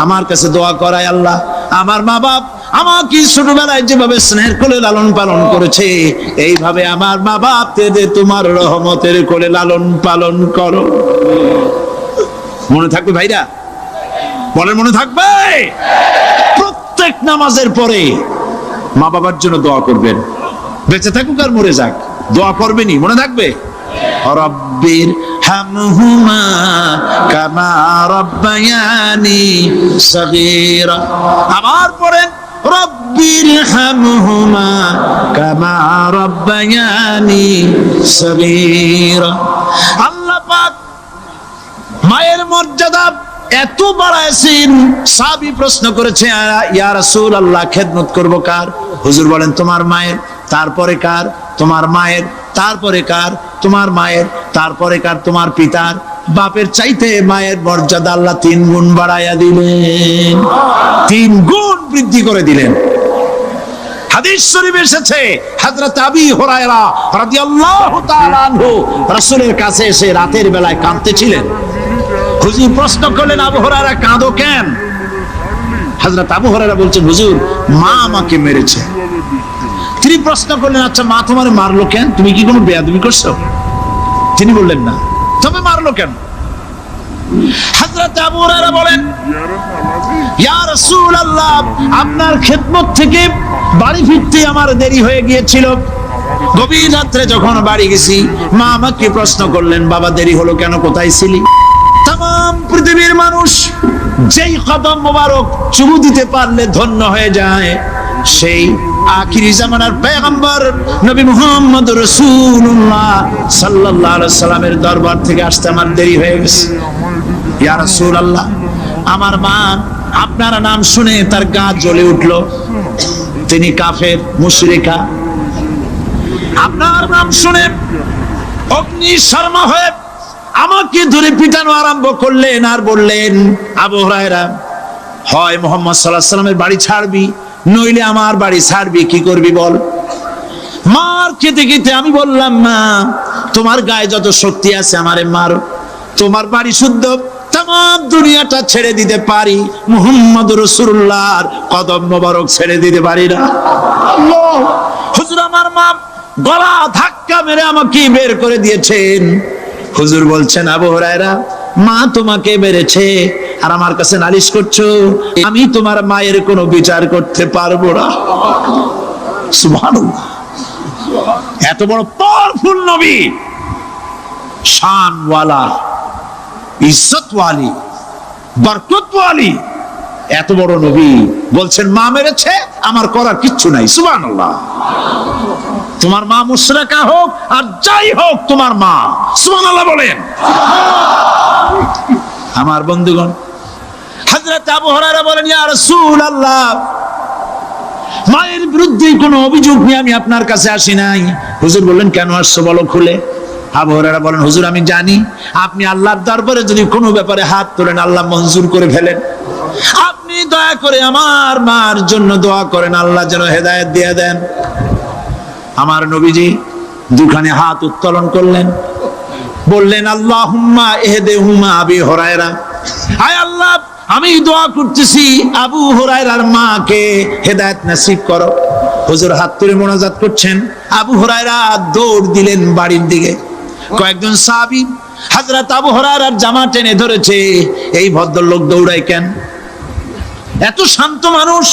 আমার কাছে দোয়া করায়, আল্লাহ আমার মা বাপ আমাকে ছোটবেলায় যেভাবে স্নেহের কোলে লালন পালন করেছে, এইভাবে আমার মা বাপকে তোমার রহমতের কোলে লালন পালন করো। মনে থাকবে ভাইরা? বলেন মনে থাকবে? প্রত্যেক নামাজের পরে মা বাবার জন্য দোয়া করবেন, বেঁচে থাকুক আর মরে যাক, দোয়া করবেনই, মনে থাকবে? রব্বির হামহুমা কামা রব্বায়ানি সগীরা। আবার পড়েন রব্বির হামহুমা কামা রব্বায়ানি সগীরা। আল্লাহ পাক মায়ের মর্যাদা এত বাড়াইছেন, সাহাবী প্রশ্ন করেছে ইয়া রাসূলুল্লাহ খেদমত করব কার? হুজুর বলেন তোমার মায়ের, তারপরে কার? তোমার মায়ের, তারপরে কার? তোমার মায়ের, তারপরে কার? তোমার পিতার। বাপের চাইতে মায়ের মর্যাদা আল্লাহ 3 গুণ বাড়াইয়া দিলেন, 3 গুণ বৃদ্ধি করে দিলেন। হাদিস শরীফে এসেছে হযরত আবী হুরায়রা রাদিয়াল্লাহু তাআলা আনহু রাসূলের কাছে এসে রাতের বেলায় কাঁদতেছিলেন। হুজুর প্রশ্ন করলেন আবু হুরায়রা কাঁদো কেন? হযরত আবু হুরায়রা বলছেন হুজুর মা আমাকে মেরেছে। তিনি প্রশ্ন করলেন আচ্ছা মা তোমার মারলো কেন? তুমি কি কোনো বেয়াদবি করছো? তিনি বললেন না। তবে মারলো কেন? হযরত আবু হুরায়রা বলেন ইয়া রাসূলুল্লাহ আপনার খেদমত থেকে বাড়ি ফিরতে আমার দেরি হয়ে গিয়েছিল। গভীর রাত্রে যখন বাড়ি গেছি মা আমাকে প্রশ্ন করলেন বাবা দেরি হলো কেন, কোথায় ছিলি? তাম পৃথিবীর মানুষ যেই কদম মোবারক চুমু দিতে পারলে ধন্য হয়ে যায়, সেই আখিরি জামানার পয়গম্বর নবী মুহাম্মদ রাসূলুল্লাহ সাল্লাল্লাহু আলাইহি সাল্লামের দরবার থেকে আসতে আমার দেরি হয়ে গেছে। ইয়া রাসূলুল্লাহ আমার মা আপনার নাম শুনে তার গা জ্বলে উঠল, তিনি কাফের মুশরিকা। আপনার নাম শুনে অগ্নি শর্মা হয়ে আমাকে ধরে পিটানো আরম্ভ করলেন আর বললেন আবু হুরায়রা হয় মুহাম্মদ সাল্লাল্লাহু আলাইহি সাল্লামের বাড়ি ছাড়বি নইলে আমার বাড়ি ছাড়বি, কি করবি বল? মার খেতে খেতে আমি বললাম মা তোমার গায়ে যত শক্তি আছে আমারে মারো, তোমার বাড়ি শুদ্ধ তাম দুনিয়াটা ছেড়ে দিতে পারি, মুহাম্মদ রাসূলুল্লাহর কদম মোবারক ছেড়ে দিতে পারি না। আল্লাহ হুজুর আমার মা গলা ধাক্কা মেরে আমাকে বের করে দিয়েছেন। হুজুর বলছেন আবু হুরায়রা মা তোমাকে মেরেছে আর আমার কাছে নালিশ করছো, আমি তোমার মায়ের কোনো বিচার করতে পারবো না। সুবহানাল্লাহ, এত বড় পাওয়ারফুল নবী, শানওয়ালা, ইজ্জতওয়ালি, বরকতওয়ালি, এত বড় নবী বলছেন মা মেরেছে আমার করার কিচ্ছু নাই। সুবহানাল্লাহ, তোমার মা মুশরিকা হোক আর যাই হোক তোমার মা। সুবহানাল্লাহ বলেন। আমার বন্ধুগণ হযরত আবু হুরায়রা বলেন ইয়া রাসূলুল্লাহ মায়ের বিরুদ্ধে কোনো অভিযোগ নিয়ে আমি আপনার কাছে আসি নাই। হুজুর বললেন কেন আসছো বলো খুলে। আবু হুরায়রা বলেন হুজুর আমি জানি আপনি আল্লাহর দরবারে যদি কোনো ব্যাপারে হাত তোলেন আল্লাহ মঞ্জুর করে ফেলেন, আপনি দয়া করে আমার মার জন্য দোয়া করেন আল্লাহ যেন হেদায়েত দিয়ে দেন। আমার নবীজি দুখানে হাত উত্তোলন করলেন, বললেন আল্লাহুম্মা ইহদিহুমা আবি হুরায়রা, আয় আল্লাহ আমি দোয়া করতেছি আবু হুরায়রার মাকে হেদায়েত নসিব করো। হুজুর হাত তুলে মোনাজাত করছেন, আবু হুরায়রা দৌড় দিলেন বাড়ির দিকে। কয়েকজন সাহাবী হযরত আবু হুরায়রার জামা টেনে ধরেছে, এই ভদ্রলোক দৌড়ায় কেন? এত শান্ত মানুষ,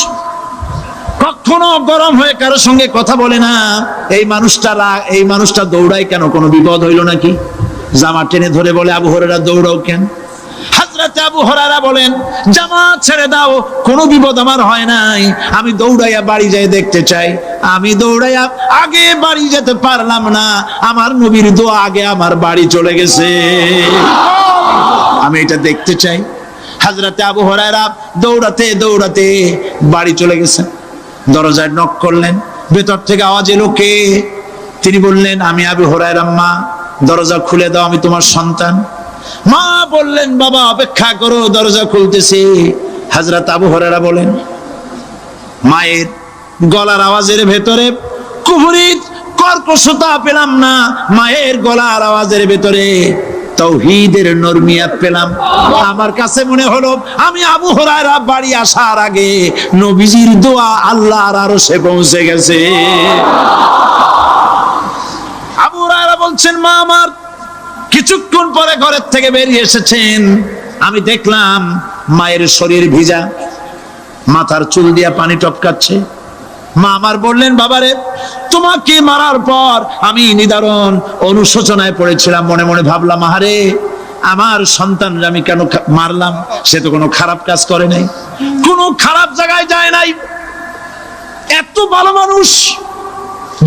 কখনো গরম হয়ে কারোর সঙ্গে কথা বলে না, এই মানুষটা দৌড়ায় কেন? কোনো বিপদ হইল নাকি? জামা টেনে ধরে বলে আবু হুরায়রা দৌড়াও কেন? হযরত আবু হুরায়রা বলেন জামা ছেড়ে দাও, কোনো বিপদ আমার হয় নাই, আমি দৌড়াইয়া বাড়ি যাই দেখতে চাই। আমি দৌড়াইয়া আগে বাড়ি যেতে পারলাম না, আমার নবীর দোয়া আগে আমার বাড়ি চলে গেছে, আমি এটা দেখতে চাই। হযরত আবু হুরায়রা দৌড়াতে দৌড়াতে বাড়ি চলে গেছেন। দরজায় নক করলেন, ভেতর থেকে আওয়াজ এলো কে? তিনি বললেন আমি আবু হুরায়রা, মা দরজা খুলে দাও, আমি তোমার সন্তান। মা বললেন বাবা অপেক্ষা করো, দরজা খুলতেছি। হযরত আবু হুরায়রা বলেন মায়ের গলার আওয়াজের ভেতরে কুফরি কর্কশতা পেলাম না, মায়ের গলার আওয়াজের ভেতরে তাওহীদের নরমিয়াত পেলাম। আমার কাছে মনে হলো আমি আবু হুরায়রা বাড়ি আসার আগে নবীজির দোয়া আল্লাহর আরশে পৌঁছে গেছে। আবু হুরায়রা বলছেন মা আমার কিছুক্ষণ পরে ঘরের থেকে বেরিয়ে এসেছেন, আমি দেখলাম মায়ের শরীর ভিজা, মাথার চুল দিয়া পানি টপকাচ্ছে। মা আমার বললেন, বাবারে তোমাকে মারার পর আমি নিদারুণ অনুশোচনায় পড়েছিলাম। মনে মনে ভাবলাম, আহারে আমার সন্তানরা আমি কেন মারলাম? সে তো কোনো খারাপ কাজ করে নাই, কোনো খারাপ জায়গায় যায় নাই। এত ভালো মানুষ,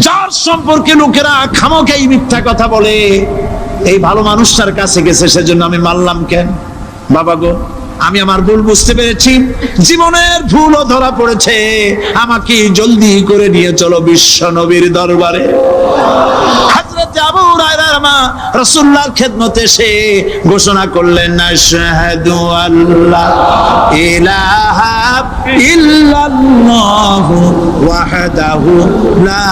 যার সম্পর্কে লোকেরা খামোখাই মিথ্যা কথা বলে, এই ভালো মানুষটার কাছে গেছে, সেজন্য আমি মারলাম কেন? বাবা গো, আমি আমার ভুল বুঝতে পেরেছি, জীবনের ভুলও ধরা পড়েছে, আমাকে জলদি করে নিয়ে চলো বিশ্ব নবীর দরবারে। হযরত আবু হুরায়রার মা রাসূলুল্লাহর খেদমতে এসে ঘোষণা করলেন, আশহাদু আল্লা ইলাহা ইল্লাল্লাহু ওয়াহদাহু লা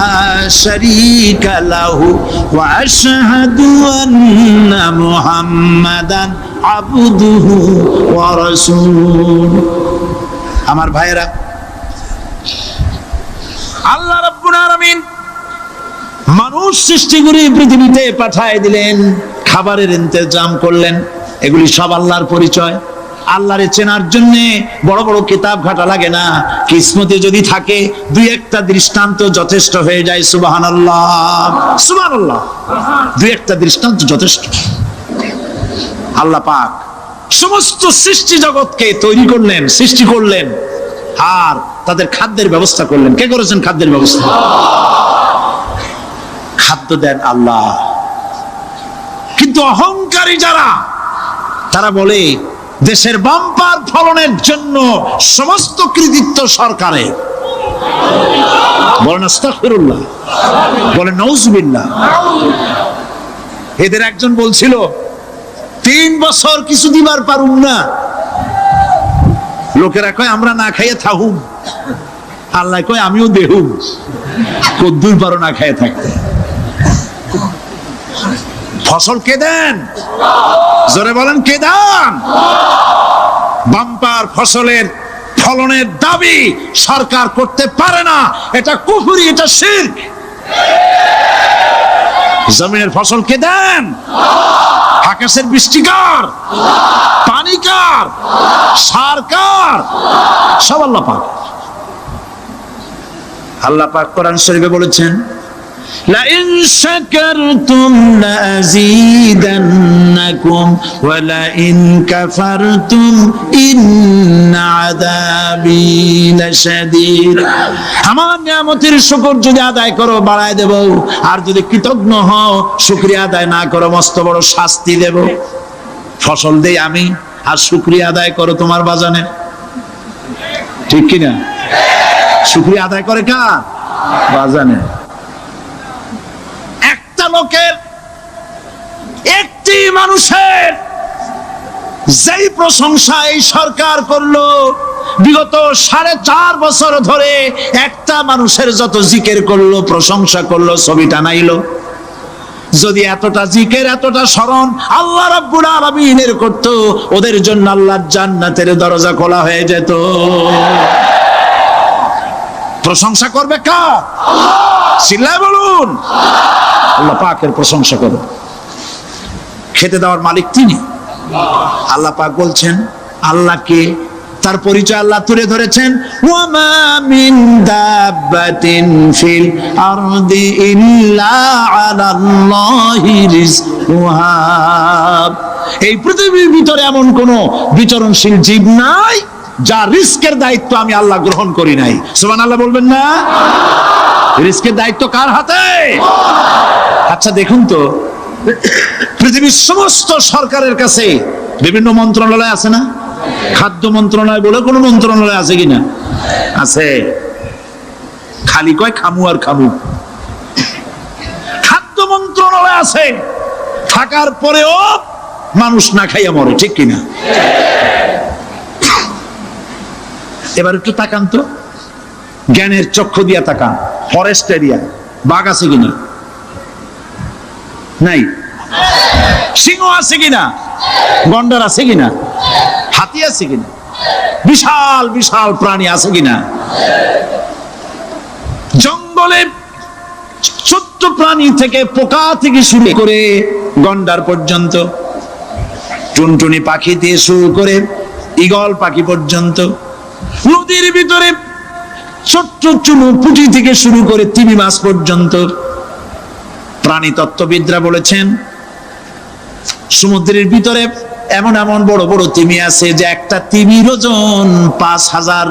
শারীকা লাহু ওয়া আশহাদু আন্না মুহাম্মাদান আবদুহু ওয়া রাসূলুহু। আমার ভাইয়েরা, আল্লাহ রাব্বুল আলামিন মানুষ সৃষ্টি করে পৃথিবীতে পাঠায় দিলেন, খাবারের ইন্তজাম করলেন। এগুলি সব আল্লাহর পরিচয়। আল্লাহরে চেনার জন্য বড় বড় কিতাব ঘাটা লাগে না, কিসমতে যদি থাকে দুই একটা দৃষ্টান্ত যথেষ্ট হয়ে যায়। সুবহানাল্লাহ, সুবহানাল্লাহ, দুই একটা দৃষ্টান্ত যথেষ্ট। আল্লাহ পাক সমস্ত সৃষ্টি জগৎকে তৈরি করলেন, সৃষ্টি করলেন, আর তাদের খাদ্যের ব্যবস্থা করলেন। কে করেছেন খাদ্যের ব্যবস্থা? খাদ্য দেন আল্লাহ। কিন্তু অহংকারী যারা, তারা বলে দেশের বাম্পার ফলনের জন্য সমস্ত কৃতিত্ব সরকারের। বলেন আস্তাগফিরুল্লাহ, বলেন নাউজুবিল্লাহ। এদের একজন বলছিল, 3 বছর কিছু দিবার পারুম না। লোকেরা কয় আমরা না খাইয়ে থাকুম, আল্লাহ কয় আমিও দেহুম। কদ্দুর পারো না খাইয়ে থাকতে। ফসল কে দেন? জোরে বলেন, কে দেন? বাম্পার ফসলের ফলনের দাবি সরকার করতে পারে না, এটা কুফরি, এটা শিরক। জমিনের ফসল কে দেন? আকাশের বৃষ্টি কার? পানি কার? সার কার? সব আল্লাহ পাক। আল্লাহ পাক কোরআন শরীফে বলেছেন, লাইন শাকারতুম লাযীদান্নাকুম ওয়া লাইন কাফারতুম ইন্না আযাবী লাশাদীদ। আমার নিয়ামতের শুকর যদি আদায় করো বাড়ায় দেব, আর যদি কৃতজ্ঞ হও, শুকরিয়া আদায় না করো, মস্ত বড় শাস্তি দেব। ফসল দেই আমি, আর শুকরিয়া আদায় করো তোমার বাজানে। ঠিক কিনা? শুকরিয়া আদায় করে কার? বাজানে। একটা লোকের, একটি মানুষের যেই প্রশংসা এই সরকার করলো, বিগত 4.5 বছর ধরে একটা মানুষের যত জিকির করলো, প্রশংসা করলো, ছবি টানাইলো, যদি এতটা জিকির, এতটা স্মরণ আল্লাহ রাব্বুল আলামিনের করতো, ওদের জন্য আল্লাহর জান্নাতের দরজা খোলা হয়ে যেত। প্রশংসা করবে কার? চিল্লায় বলুন, আল্লাহ পাকের প্রশংসা করো। খেতে দেওয়ার মালিক তিনি। আল্লাহ পাক বলছেন, আল্লাহকে, তার পরিচয় আল্লাহ তুলে ধরেছেন, ওয়ামা মিন দাব্বাতিন ফিল আরদি ইল্লা আলাল্লাহি রিজকুহা। এই পৃথিবীর ভিতরে এমন কোন বিচরণশীল জীব নাই যার রিস্কের দায়িত্ব আমি আল্লাহ গ্রহণ করি নাই। সুবহানাল্লাহ বলবেন না? রিস্কের দায়িত্ব কার হাতে? আচ্ছা দেখুন তো, পৃথিবীর সমস্ত সরকারের কাছে বিভিন্ন মন্ত্রণালয় আছে না? খাদ্য মন্ত্রণালয় বলে কোন মন্ত্রণালয় আছে কিনা? আছে। খালি কয় খামু আর খামু। খাদ্য মন্ত্রণালয় আছে, থাকার পরেও মানুষ না খাইয়া মরে। ঠিক কিনা? এবার একটু তাকান তো, জ্ঞানের চক্ষু দিয়া তাকান। ফরেস্ট এরিয়া বাঘ আছে কিনা? নাই। সিংহ আছে কিনা? গন্ডার আছে কিনা? হাতি আছে কিনা? বিশাল বিশাল প্রাণী আছে কিনা? জঙ্গলে ছোট্ট প্রাণী থেকে, পোকা থেকে শুরু করে গন্ডার পর্যন্ত টুনটুনি পাখি দিয়ে শুরু করে ঈগল পাখি পর্যন্ত, নদীর ভিতরে ছোট্ট চুনু পুঁটি থেকে শুরু করে তিমি মাছ পর্যন্ত। প্রাণী তত্ত্ববিদরা বলেছেন সমুদ্রের ভিতরে এমন এমন বড় বড় তিমি আছে যে একটা তিমির ওজন 5000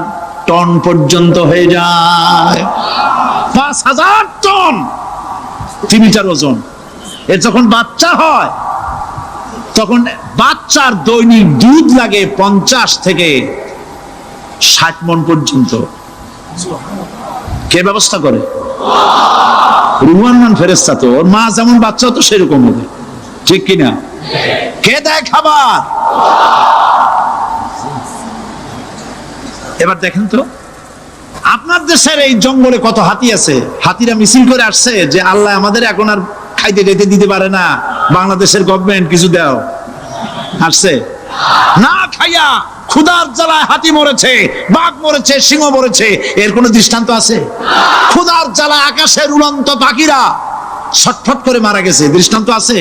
টন পর্যন্ত হয়ে যায়। 5000 টন তিমিটার ওজন। এর যখন বাচ্চা হয় তখন বাচ্চার দৈনিক দুধ লাগে 50 থেকে 60 মণ পর্যন্ত। কে ব্যবস্থা করে? রুহান মান ফেরেশতা। তো ওর মা যেমন বাচ্চা তো সেরকম হবে, ঠিক কিনা? কে দেয় খাবার? এবার দেখেন তো আপনার দেশের এই জঙ্গলে কত হাতি আছে। হাতিরা মিছিল করে আসছে যে আল্লাহ আমাদের এখন আর খাইতে যেতে দিতে পারে না, বাংলাদেশের গভর্নমেন্ট কিছু দাও। আসছে না, খাইয়া ক্ষুধার জ্বালায় হাতি মরেছে, বাঘ মরেছে, সিংহ মরেছে, এর কোনো দৃষ্টান্ত আছে? ক্ষুধার জ্বালায় আকাশের উড়ন্ত পাখিরা ছটফট করে মারা গেছে, দৃষ্টান্ত আছে?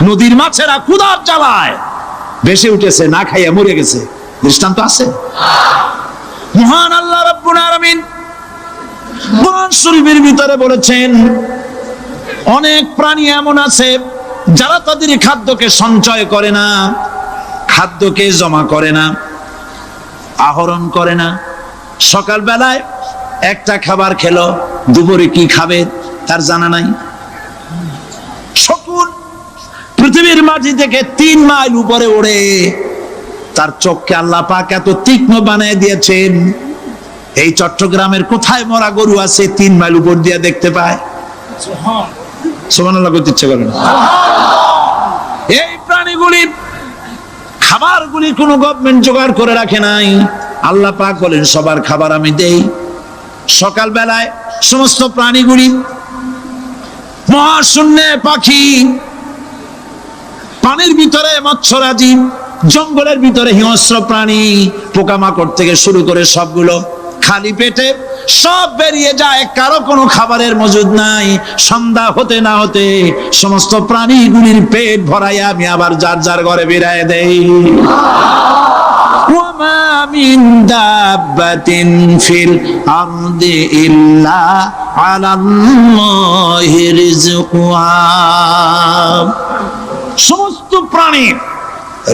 নদীর মাছেরা ক্ষুধার জ্বালায় ভেসে উঠেছে, না খাইয়া মরে গেছে, দৃষ্টান্ত আছে? মহান আল্লাহ রাব্বুল আলামিন কোরআন শরীফের ভিতরে বলেছেন অনেক প্রাণী এমন আছে যারা তাদের খাদ্যকে সঞ্চয় করে না, খাদ্যকে জমা করে না, আহরণ করে না। সকাল বেলায় একটা খাবার খেলো, দুপুরে কি খাবে তার জানা নাই। শকুন পৃথিবীর মাটি থেকে 3 মাইল উপরে ওড়ে, তার চোখকে আল্লাহ পাক এত তীক্ষ্ণ বানিয়ে দিয়েছেন, এই চট্টগ্রামের কোথায় মরা গরু আছে 3 মাইল উপর দিয়ে দেখতে পায়? সুবহানাল্লাহ করতে ইচ্ছে করে না। এই প্রাণীগুলি খাবারগুলি কোনো গভর্নমেন্ট জোগাড় করে রাখে নাই। আল্লাহ পাক বলেন সবার খাবার আমি দেই। সকাল বেলায় সমস্ত প্রাণীগুলি, মহাশূন্যে পাখি, পানির ভিতরে মৎস্যরাজি, জঙ্গলের ভিতরে হিংস্র প্রাণী, পোকামাকড় থেকে শুরু করে সবগুলো খালি পেটে সব বেরিয়ে যায়, কারো কোনো খাবারের মজুদ নাই। সন্ধ্যা হতে না হতে সমস্ত প্রাণীগুলির পেট ভরাইয়া আমি আবার যার যার ঘরে বেরায় দেই। ওয়ামা মিন দাব্বাতিন ফিল আরদি ইল্লা আলাল্লাহি রিজকুহা। সমস্ত প্রাণীর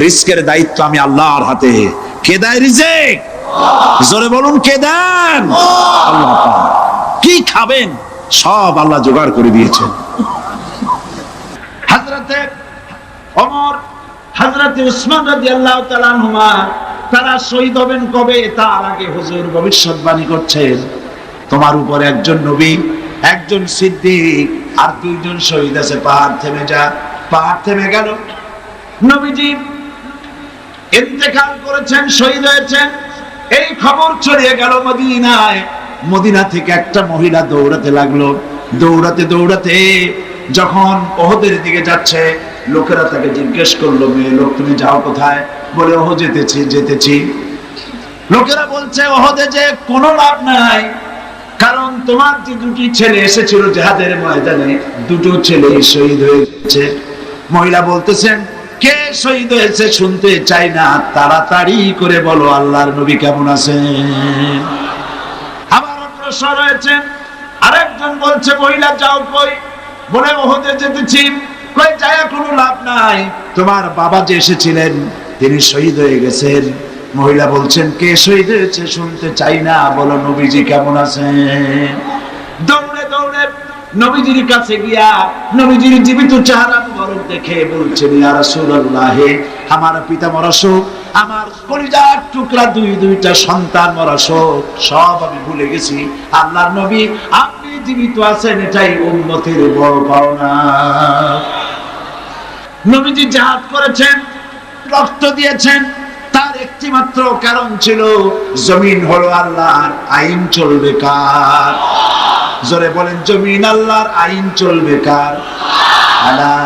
রিজকের দায়িত্ব আমি আল্লাহর হাতে। কে দেয় রিজক? জোরে বলুন, কে দেন? আল্লাহ পাক। কি খাবেন সব আল্লাহ জোগাড় করে দিয়েছেন। হযরতে ওমর, হযরতে উসমান রাদিয়াল্লাহু তাআলা আনহুমা তারা শহীদ হবেন কবে তার আগে হুজুর ভবিষ্যৎবাণী করছেন তোমার উপর একজন নবী, একজন সিদ্দিক আর 2 জন শহীদ আছে। পাহাড় থেমে যা। পাহাড় থেমে গেল। নবীজি ইন্তেকাল করেছেন, শহীদ হয়েছেন। এই খবর ছড়িয়ে গেল মদিনায়। মদিনা থেকে একটা মহিলা দৌড়াতে লাগলো। দৌড়াতে দৌড়াতে যখন ওহদের দিকে যাচ্ছে, লোকেরা তাকে জিজ্ঞেস করলো, মেয়ে লোক তুমি যাও কোথায়? বলে ওহ যেতেছি। লোকেরা বলছে ওহদে যে কোনো লাভ নাই, কারণ তোমার যে 2টি ছেলে এসেছিল জিহাদের ময়দানে, 2টো ছেলে শহীদ হয়েছে। মহিলা বলতেছেন কে শহীদ হয়েছে শুনতে চাই না, তাড়াতাড়ি করে বলো আল্লাহর নবী কেমন আছেন। আবার অগ্রসর হয়েছেন। আরেকজন বলছে মহিলা যাও কই? বলে ওহদে যেতেছি। কই যায় কোনো লাভ নাই, তোমার বাবা যে এসেছিলেন তিনি শহীদ হয়ে গেছেন। মহিলা বলছেন কে শহীদ হয়েছে শুনতে চাই না, বলো নবীজি কেমন আছেন। দৌড়ে দৌড়ে নবীজির কাছে গিয়া নবীজির জীবিত চেহারা মুবারক দেখে বলছেন ইয়া রাসূলুল্লাহ, আমার পিতা মরা শোক, আমার কলিজার টুকরা 2টা সন্তান মরা শোক সব আমি ভুলে গেছি। আল্লাহর নবী আপনি জীবিত আছেন, এটাই উম্মতের বড় পাওনা। নবীজি জিহাদ করেছেন, রক্ত দিয়েছেন, তার একটি মাত্র কারণ ছিল জমিন হলো আল্লাহর, আইন চলবে কার? জোরে বলেন, জমিন আল্লাহর, আইন চলবে কার? আলা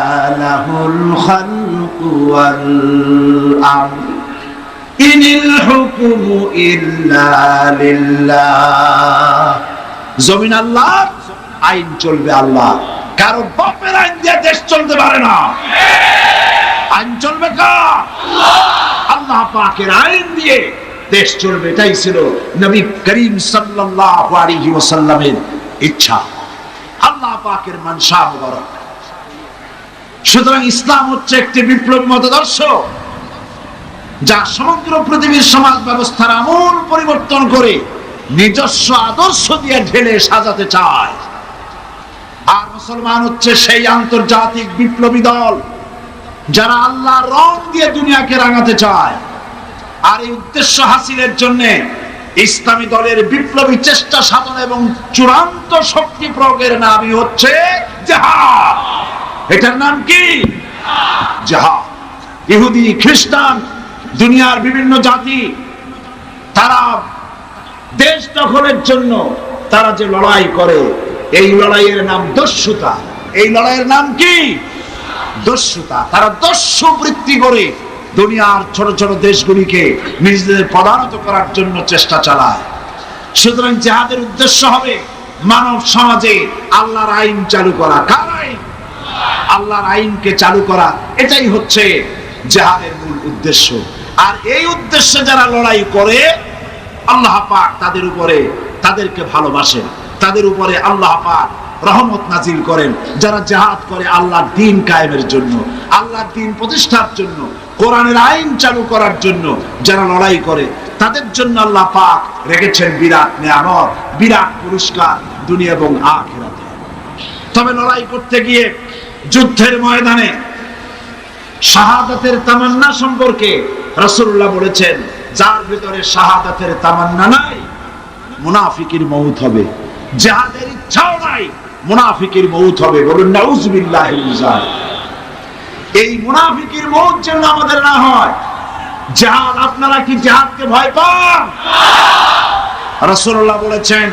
লাহুল খালকু ওয়াল আমর ইনিল হুকমু ইল্লা লিল্লাহ। জমিন আল্লাহর, আইন চলবে আল্লাহ। কারো বাপের আইন দিয়ে দেশ চলতে পারে না। আইন চলবে কার? আল্লাহ পাকের আইন দিয়ে দেশ চলবে, এটাই ছিল নবী করিম সাল্লাল্লাহু আলাইহি ওয়াসাল্লামের ইচ্ছা, আল্লাহ পাকের মানসা মুবারক। সুতরাং ইসলাম হচ্ছে একটি বিপ্লবী মতাদর্শ যা সমগ্র পৃথিবীর সমাজ ব্যবস্থার আমূল পরিবর্তন করে নিজস্ব আদর্শ দিয়ে ঢেলে সাজাতে চায়। আর মুসলমান হচ্ছে সেই আন্তর্জাতিক বিপ্লবী দল যারা আল্লাহর রং দিয়ে দুনিয়াকে রাঙাতে চায়। আর এই উদ্দেশ্য হাসিলের জন্য ইসলামী দলের বিপ্লবী চেষ্টা সাধন এবং চূড়ান্ত শক্তি প্রয়োগের নামই হচ্ছে জিহাদ। এটার নাম কি? জিহাদ। ইহুদি, খ্রিস্টান, দুনিয়ার বিভিন্ন জাতি তারা দেশ দখলের জন্য তারা যে লড়াই করে, এই লড়াইয়ের নাম দস্যুতা। এই লড়াইয়ের নাম কি? দস্যুতা। তারা দস্যু বৃত্তি করে দুনিয়ার ছোট ছোট দেশগুলিকে নিজেদের পদানত করার জন্য চেষ্টা চালায়। সুতরাং জিহাদের উদ্দেশ্য হবে মানব সমাজে আল্লাহর আইন চালু করা। কার আইন? আল্লাহর আইনকে চালু করা। এটাই হচ্ছে জিহাদের মূল উদ্দেশ্য। আর এই উদ্দেশ্যে যারা লড়াই করে আল্লাহ পাক তাদের উপরে, তাদেরকে ভালোবাসেন, তাদের উপরে আল্লাহ পাক রহমত নাজিল করেন। যারা জিহাদ করে আল্লাহর দ্বীন কায়েমের জন্য, আল্লাহর দ্বীন প্রতিষ্ঠার জন্য, কোরআনের আইন চালু করার জন্য যারা লড়াই করে তাদের জন্য আল্লাহ পাক রেখেছেন বিরাট নিয়ামত, বিরাট পুরস্কার দুনিয়া এবং আখিরাতে। তবে লড়াই করতে গিয়ে যুদ্ধের ময়দানে শাহাদাতের তামান্না সম্পর্কে রাসূলুল্লাহ বলেছেন, যার ভিতরে শাহাদাতের তামান্না নাই মুনাফিকের মউত হবে। জিহাদের ইচ্ছাও নাই, মুনাফিকের মউত হবে। বলুন নাউযুবিল্লাহি মিন যালিক। এই মুনাফিকের মউত যেন আমাদের না হয়। জিহাদ, আপনারা কি জিহাদকে ভয় পান? রাসূলুল্লাহ বলেছেন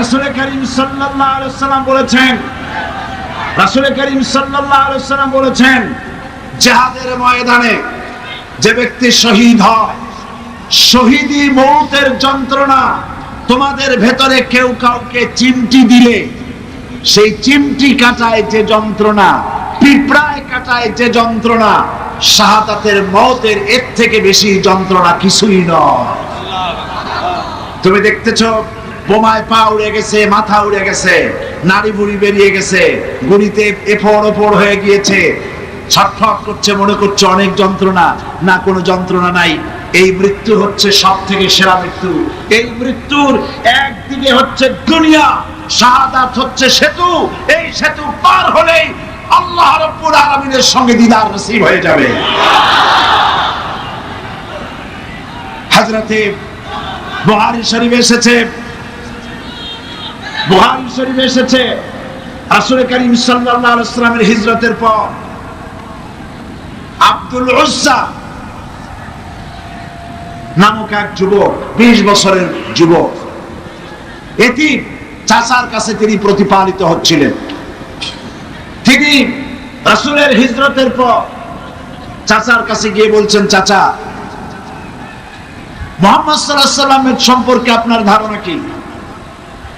রাসূল করিম সাল্লাল্লাহু আলাইহি ওয়াসাল্লাম বলেছেন, রাসূল করিম সাল্লাল্লাহু আলাইহি ওয়াসাল্লাম বলেছেন, জিহাদের ময়দানে যে ব্যক্তি শহীদ হয়, শহীদি মওতের যন্ত্রণা তোমাদের ভেতরে কেউ কাউকে চিমটি দিলে সেই চিমটি কাটায় যে যন্ত্রণা, পিঁপড়ায় কাটায় যে যন্ত্রণা, শাহাদাতের মওতের এর থেকে বেশি যন্ত্রণা কিছুই নয়। তুমি দেখতেছো বোমায় পা উড়ে গেছে, মাথা উড়ে গেছে, নাড়ি বুড়ি বেরিয়ে গেছে, গুলিতে এফড় ওপড় হয়ে গিয়েছে, ছটফট করছে, মনে করছে অনেক যন্ত্রণা। না, কোনো যন্ত্রণা নাই। এই মৃত্যু হচ্ছে সব থেকে সেরা মৃত্যু। এই মৃত্যুর একদিকে হচ্ছে দুনিয়া, শাহাদাত হচ্ছে সেতু। এই সেতু পার হলেই আল্লাহ রাব্বুল আলামিনের সঙ্গে দিদার নসিব হয়ে যাবে। হযরতে বুখারী শরীফে এসেছে, বুখারী শরীফে এসেছে রাসূল করিম সাল্লাল্লাহু আলাইহি ওয়াসাল্লামের হিজরতের পর আব্দুল উজ্জা নামক এক যুবক, 20 বছরের যুবক, এতিম, চাচার কাছে তিনি প্রতিপালিত হচ্ছিলেন। তিনি রাসূলের হিজরতের পর চাচার কাছে গিয়ে বলছেন, চাচা, মুহাম্মদ সাল্লাল্লাহু আলাইহি ওয়াসাল্লামের সম্পর্কে আপনার ধারণা কি?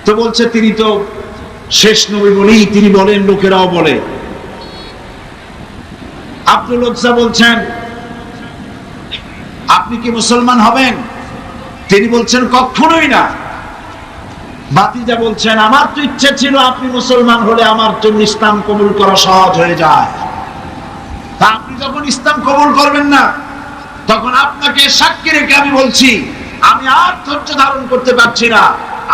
তো বলছে, তিনি তো শেষ নবী বলেই তিনি বলেন, লোকেরাও বলে। আব্দুল উজ্জা বলছেন, আপনি কি মুসলমান হবেন? তিনি বলছেন, কখনোই না। ভাতিজা বলছেন, আমার তো ইচ্ছে ছিল আপনি মুসলমান হলে আমার জন্য ইসলাম কবুল করা সহজ হয়ে যায়। তা আপনি যখন ইসলাম কবুল করবেন না, তখন আপনাকে সাক্ষী রেখে আমি বলছি, আমি আর ধৈর্য ধারণ করতে পারছি না।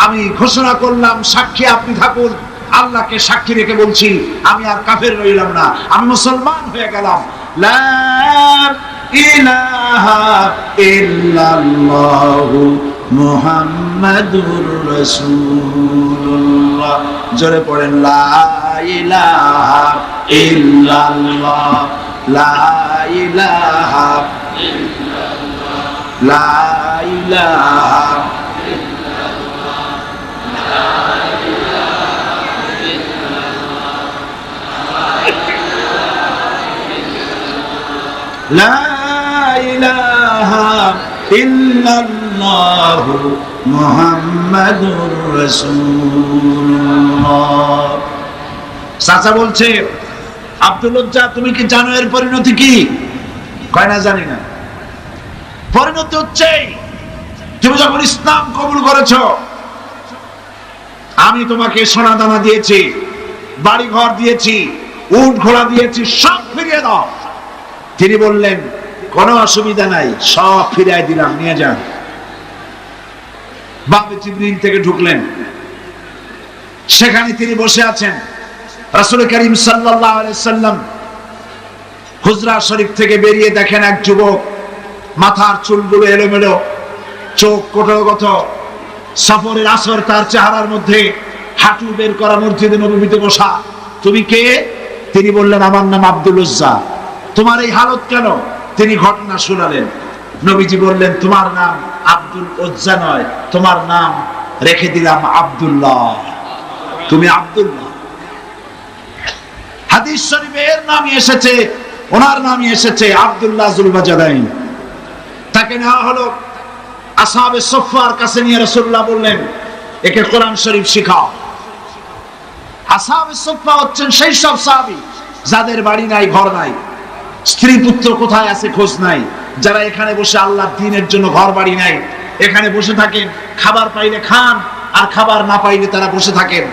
আমি ঘোষণা করলাম, সাক্ষী আপনি থাকুন। আল্লাহকে সাক্ষী রেখে বলছি, আমি আর কাফের রইলাম না, আমি মুসলমান হয়ে গেলাম। লা ইলাহা ইল্লাল্লাহু মুহাম্মাদুর রাসূলুল্লাহ। জোরে পড়েন, লা ইলাহা ইল্লাল্লাহ, লা ইলাহা ইল্লাল্লাহ, লা ইলাহা লা ইলাহা ইলাহা ইল্লাল্লাহু মুহাম্মাদুর রাসূলুল্লাহ। চাচা বলছে, আব্দুল উজ্জা তুমি কি জানো এর পরিণতি কি? কয় না জানি না। পরিণতি হচ্ছে তুমি যখন ইসলাম কবুল করেছো, আমি তোমাকে সোনা দানা দিয়েছি, বাড়ি ঘর দিয়েছি, উট ঘোড়া দিয়েছি, সব ফিরিয়ে দাও। তিনি বললেন কোনো অসুবিধা নাই, সব ফিরিয়ে দিলাম, নিয়ে যান। বাবে জিবরিল থেকে ঢুকলেন, সেখানে তিনি বসে আছেন। রাসূল করিম সাল্লাল্লাহু আলাইহি সাল্লাম হুজরা শরীফ থেকে বেরিয়ে দেখেন এক যুবক, মাথার চুলগুলো এলোমেলো, চোখ কোটরগত, সফরের আসর তার চেহারার মধ্যে, হাঁটু বের করা, মসজিদে নববীতে বসা। তুমি কে? তিনি বললেন আমার নাম আব্দুল উজ্জা। তোমার এই হালত কেন? তিনি ঘটনা শোনালেন। নবীজি বললেন তোমার নাম আব্দুল উজ্জা নয়, তোমার নাম রেখে দিলাম আব্দুল্লাহ, তুমি আব্দুল্লাহ। হাদিস শরীফে এর নামই এসেছে, ওনার নামই এসেছে আব্দুল্লাহ যুলবাজাদাইন। তাকে নেওয়া হলো, আসহাবে সুফফার কাছে নিয়ে রাসূলুল্লাহ বললেন একে কোরআন শরীফ শিখাও। আসহাবে সুফফা হচ্ছেন সেই সব সাহাবী যাদের বাড়ি নাই, ঘর নাই, স্ত্রী পুত্র কোথায় আছে খোঁজ নাই, যারা এখানে বসে আল্লাহর দ্বীনের জন্য ঘর বাড়ি নাই, এখানে বসে থাকেন, খাবার পাইলে খান আর খাবার না পাইলে তারা বসে থাকেন।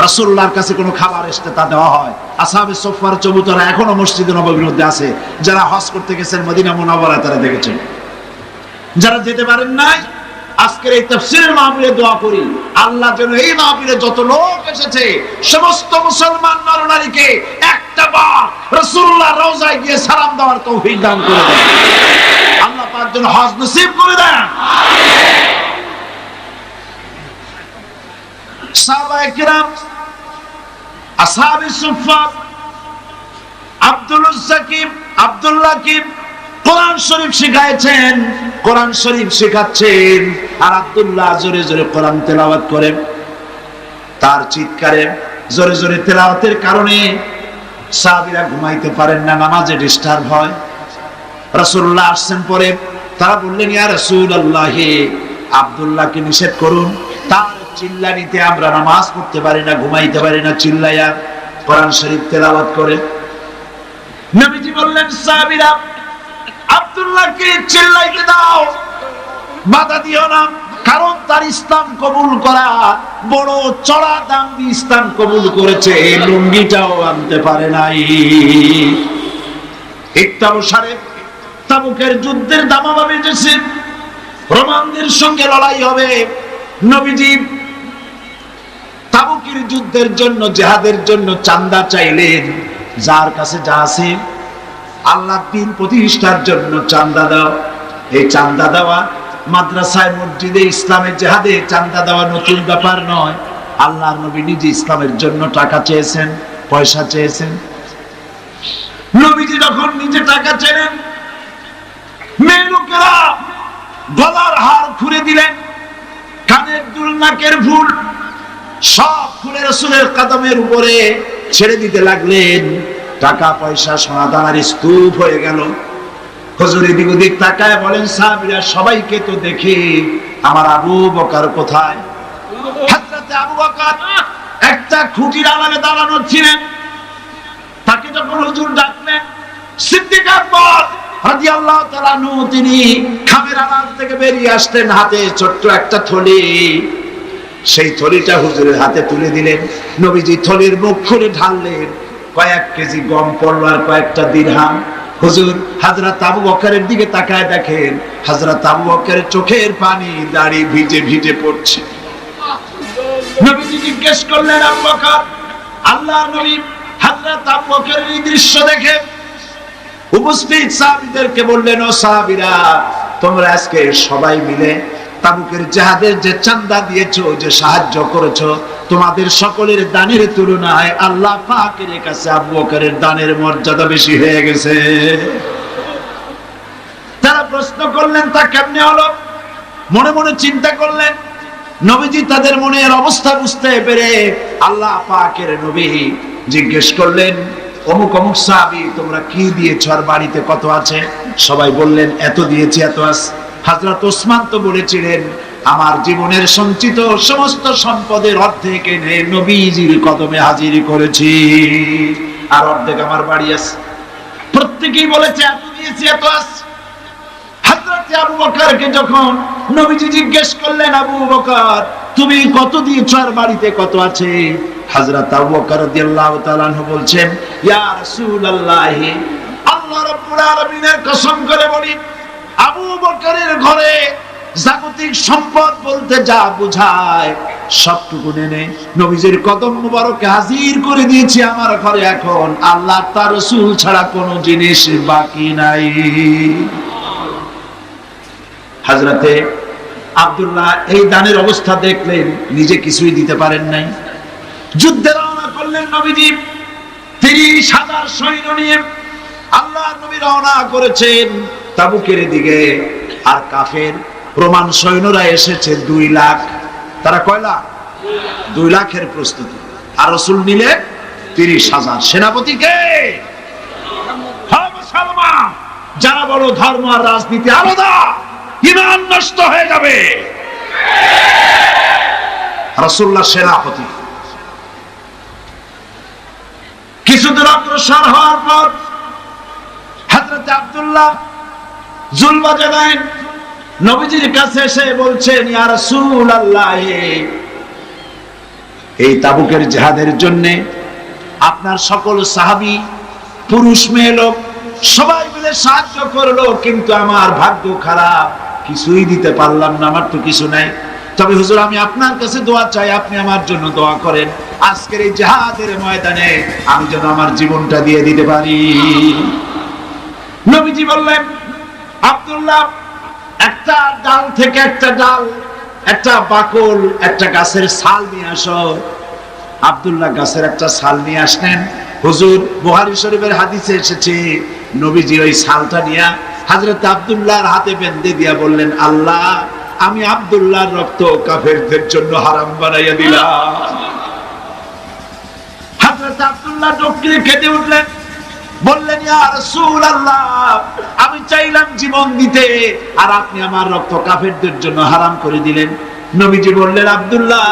রাসূলুল্লাহর কাছে কোনো খাবার আসতে তা দেওয়া হয়। আসহাবে সুফফার চবুতরা এখনো মসজিদে নববীর মধ্যে আছে। যারা হজ করতে গেছেন মদিনা মুনাওয়ারায় তারা দেখেছেন। যারা যেতে পারেন নাই, আজকের এই তাফসীরের মাহফিলে দোয়া করি আল্লাহ যেন এই মাহফিলে যত লোক এসেছে সমস্ত মুসলমান নরনারীকে একটা বার রাসূলুল্লাহর রওজায় গিয়ে সালাম দেওয়ার তৌফিক দান করে দেন। আল্লাহ পাক যেন হজ নসিব করে দেন। সাহাবায়ে কিরাম, আসহাবে সুফফা, আব্দুল উজ্জা কি, আব্দুল্লাহ কি কোরআন শরীফ শিখাইছেন, কোরআন শরীফ শেখাচ্ছেন। আর আব্দুল্লাহ জোরে জোরে কোরআন তেলাওয়াত করেন। তার চিৎকারে, জোরে জোরে তেলাওয়াতের কারণে সাহাবীরা ঘুমাইতে পারেন না, নামাজে ডিস্টার্ব হয়। রাসূলুল্লাহ আসছেন পরে, তারা বললেন ইয়া রাসূলুল্লাহ, আব্দুল্লাহকে নিষেধ করুন, তার চিল্লানিতে আমরা নামাজ পড়তে পারি না, ঘুমাইতে পারি না, চিল্লাইয়া কোরআন শরীফ তেলাওয়াত করে। নবীজি বললেন সাহাবীরা আব্দুল্লাহকে চিল্লাইতে দাও, বাধা দিও না, কারণ তার ইসলাম কবুল করা বড় চড়া দাম দিয়ে ইসলাম কবুল করেছে, লুঙ্গিটাও আনতে পারে নাই। ইত্তাবসারে তাবুকের যুদ্ধের দামামা বেজেছে, রোমানদের সঙ্গে লড়াই হবে। নবীজি তাবুকের যুদ্ধের জন্য, জিহাদের জন্য চাঁদা চাইলেন। যার কাছে যা আছে আল্লাহর দ্বীন প্রতিষ্ঠার জন্য চাঁদা দাও। এই চাঁদা দেওয়া মাদ্রাসায়, মসজিদে, ইসলামে, জিহাদে চাঁদা দেওয়া নতুন ব্যাপার নয়। আল্লাহর নবী নিজে ইসলামের জন্য টাকা চেয়েছেন, পয়সা চেয়েছেন। নবীজি যখন নিজে টাকা চেলেন, মেয়ে লোকেরা গলার হার খুলে দিলেন, কানের দুল, নাকের ফুল সব খুলে রাসূলের কদমের উপরে ছেড়ে দিতে লাগলেন। টাকা পয়সা সোনা দানার স্তূপ হয়ে গেল। হুজুর এদিক ওদিক তাকায় বলেন সাহাবীরা সবাইকে তো দেখি, আমার আবু বকর কোথায়? হযরতে আবু বকর একটা খুঁটির আড়ালে দাঁড়ানো ছিলেন। তাকে যখন হুজুর ডাকলেন, সিদ্দিক আকবর রাদিয়াল্লাহু তাআলা আনহু তিনি খামের আড়াল থেকে বেরিয়ে আসলেন, হাতে ছোট্ট একটা থলি। সেই থলিটা হুজুরের হাতে তুলে দিলেন। নবীজি থলির মুখ খুলে ঢাললেন, কয়েক কেজি গম পড়লো আর কয়েকটা দিরহাম। হুজুর হযরত আবু বকরের দিকে তাকায় দেখেন, হযরত আবু বকরের চোখের পানি দাড়ি ভিজে ভিজে পড়ছে। নবীজি জিজ্ঞেস করলেন আবু বকর, আল্লাহর নবী হযরত আবু বকরের এই দৃশ্য দেখে উপস্থিত সাহাবীদেরকে বললেন, ও সাহাবীরা, তোমরা আজকে সবাই মিলে তাবুকের জিহাদের যে চাঁদা দিয়েছো, যে সাহায্য করেছো, তোমাদের সকলের দানের তুলনায় আল্লাহ পাকের কাছে আবু বকরের দানের মর্যাদা বেশি হয়ে গেছে। তারা প্রশ্ন করলেন তা কেমনে হলো? মনে মনে চিন্তা করলেন। নবীজি তাদের মনের অবস্থা বুঝতে পেরে আল্লাহ পাকের নবী জিজ্ঞেস করলেন, অমুক অমুক সাহাবী, তোমরা কি দিয়েছ আর বাড়িতে কত আছে? সবাই বললেন এত দিয়েছি, এত আছে। হযরত ওসমান তো বলেছিলেন, আমার জীবনের সঞ্চিত সমস্ত সম্পদের অর্ধেক এনে নবীজির কদমে হাজির করেছি, আর অর্ধেক আমার বাড়ি আছে। প্রত্যেকেই বলেছে এত দিয়েছি, এত আছে। হযরত আবু বকরকে যখন নবীজি জিজ্ঞেস করলেন, আবু বকর তুমি কত দিয়েছো আর বাড়িতে কত আছে? হযরত আবু বকর রাদিয়াল্লাহু তাআলা আনহু বলছেন, ইয়া রাসূলুল্লাহ, আল্লাহ রাব্বুল আলামিনের কসম করে বলি, আবু বকরের ঘরে জাগতিক সম্পদ বলতে যা বোঝায় সবটুকু এনে নবীজির কদম মুবারকে হাজির করে দিয়েছি আমার ঘরে। এখন আল্লাহ তার রাসূল ছাড়া কোনো জিনিস বাকি নাই। হযরতে আব্দুল্লাহ এই দানের অবস্থা দেখলেন, নিজে কিছুই দিতে পারেন নাই। যুদ্ধে রওনা করলেন নবীজি 30,000 সৈন্য নিয়ে। আল্লাহর নবী রওনা করেছেন তাবুকের দিকে, আর কাফের রোমান সৈন্যরা এসেছে 2 লাখ। তারা কয় লাখ? 2 লাখের প্রস্তুতি। আর রাসূল নিলে 30,000। সেনাপতি কে? হ্যাঁ মুসলমান। যারা বড় ধর্ম আর রাজনীতি আলাদা, ঈমান নষ্ট হয়ে যাবে। রাসূলুল্লাহ সেনাপতি। কিছুদূর অগ্রসর হওয়ার পর হযরত আব্দুল্লাহ জুলবাজে দেন, নবীজির কাছে এসে বলছেন, ইয়া রাসূলুল্লাহ, এই তাবুকের জিহাদের জন্য আপনার সকল সাহাবী, পুরুষ মেয়ে লোক সবাই মিলে সাহায্য করলো, কিন্তু আমার ভাগ্য খারাপ, কিছুই দিতে পারলাম না, আমার তো কিছু নাই। তবে হুজুর আমি আপনার কাছে দোয়া চাই, আপনি আমার জন্য দোয়া করেন, আজকের এই জিহাদের ময়দানে আমি যেন আমার জীবনটা দিয়ে দিতে পারি। নবীজি বললেন, আব্দুল্লাহ একটা ডাল থেকে একটা ডাল, একটা বাকল, একটা গাছের ছাল নিয়ে আসো। আব্দুল্লাহ গাছের একটা ছাল নিয়ে আসলেন। হুজুর বুখারী শরীফের হাদিসে এসেছে, নবীজি ওই ছালটা নিয়ে হযরত আব্দুল্লাহর হাতে বেঁধে দিয়া বললেন, আল্লাহ আমি আব্দুল্লাহর রক্ত কাফেরদের জন্য হারাম বানাইয়া দিলাম। হযরত আব্দুল্লাহ ডোকরে কেঁদে উঠলেন, বললেন, ইয়া রাসূলুল্লাহ, আমি চাইলাম জীবন দিতে, আর আপনি আমার রক্ত কাফেরদের জন্য হারাম করে দিলেন। নবীজি বললেন, আব্দুল্লাহ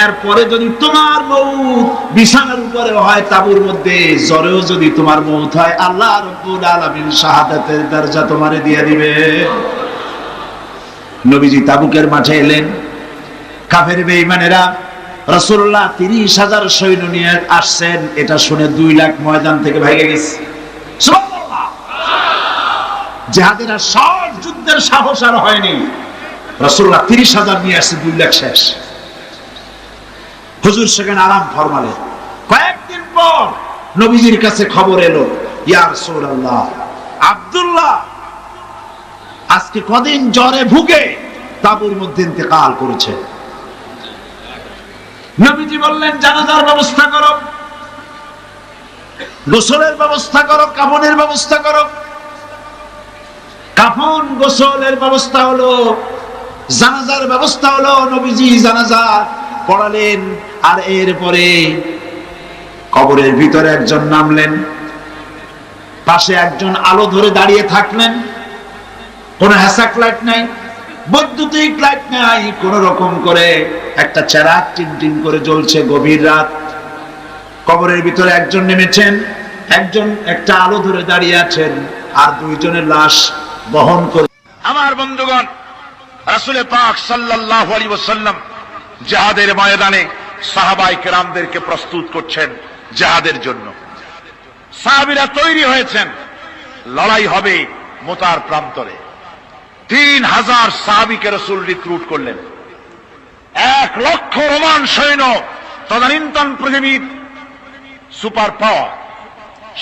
এরপরে যদি তোমার মউত বিছানার উপরে হয়, তাবুর মধ্যে জ্বরেও যদি তোমার মউত হয়, আল্লাহ রাব্বুল আলামিন শাহাদাতের দরজা তোমারে দিয়ে দিবে। নবীজি তাবুকের মাঠে এলেন। কাফের বেঈমানেরা রাসূলুল্লাহ 30,000 সৈন্য নিয়ে আসছেন, এটা শুনে 2 লাখ ময়দান থেকে ভাগে গেছে। সুবহানাল্লাহ। জিহাদের সব যুদ্ধের সাহস আর হয়নি, রাসূলুল্লাহ 30,000 নিয়ে আসছে, 2 লাখ শেষ। হুজুর সেখানে আরাম ফরমালেন। কয়েকদিন পর নবীজির কাছে খবর এলো, ইয়া রাসূলুল্লাহ, আব্দুল্লাহ আজকে কদিন জ্বরে ভুগে তাবুর মধ্যে ইন্তেকাল করেছে। নবীজি বললেন, জানাজার ব্যবস্থা করো, গোসলের ব্যবস্থা করো, কাফনের ব্যবস্থা করো। কাফন গোসলের ব্যবস্থা হলো, জানাজার ব্যবস্থা হলো। নবীজি জানাজা পড়ালেন, আর এরপরে কবরের ভিতরে একজন নামলেন, পাশে একজন আলো ধরে দাঁড়িয়ে থাকলেন। কোন হ্যাসাক লাইট নাই, বৈদ্যুতিক লাইট নাই, কোন রকম করে একটা চেরাগ টিনটিন করে জ্বলছে। গভীর রাত, কবরের ভিতরে একজন নেমেছেন, একজন একটা আলো ধরে দাঁড়িয়ে আছেন, আর 2 জনের লাশ বহন করে। আমার বন্ধুগণ, রাসূল পাক সাল্লাল্লাহু আলাইহি ওয়াসাল্লাম জিহাদের ময়দানে সাহাবায়ে কেরামদেরকে প্রস্তুত করছেন জিহাদের জন্য। সাহাবীরা তৈরি হয়েছেন, লড়াই হবে মুতার প্রান্তরে। 3,000 সাহাবীকে রাসূল রিক্রুট করলেন। 1 লক্ষ রোমান সৈন্য, তদানীন্তন পৃথিবীর সুপার পাওয়ার,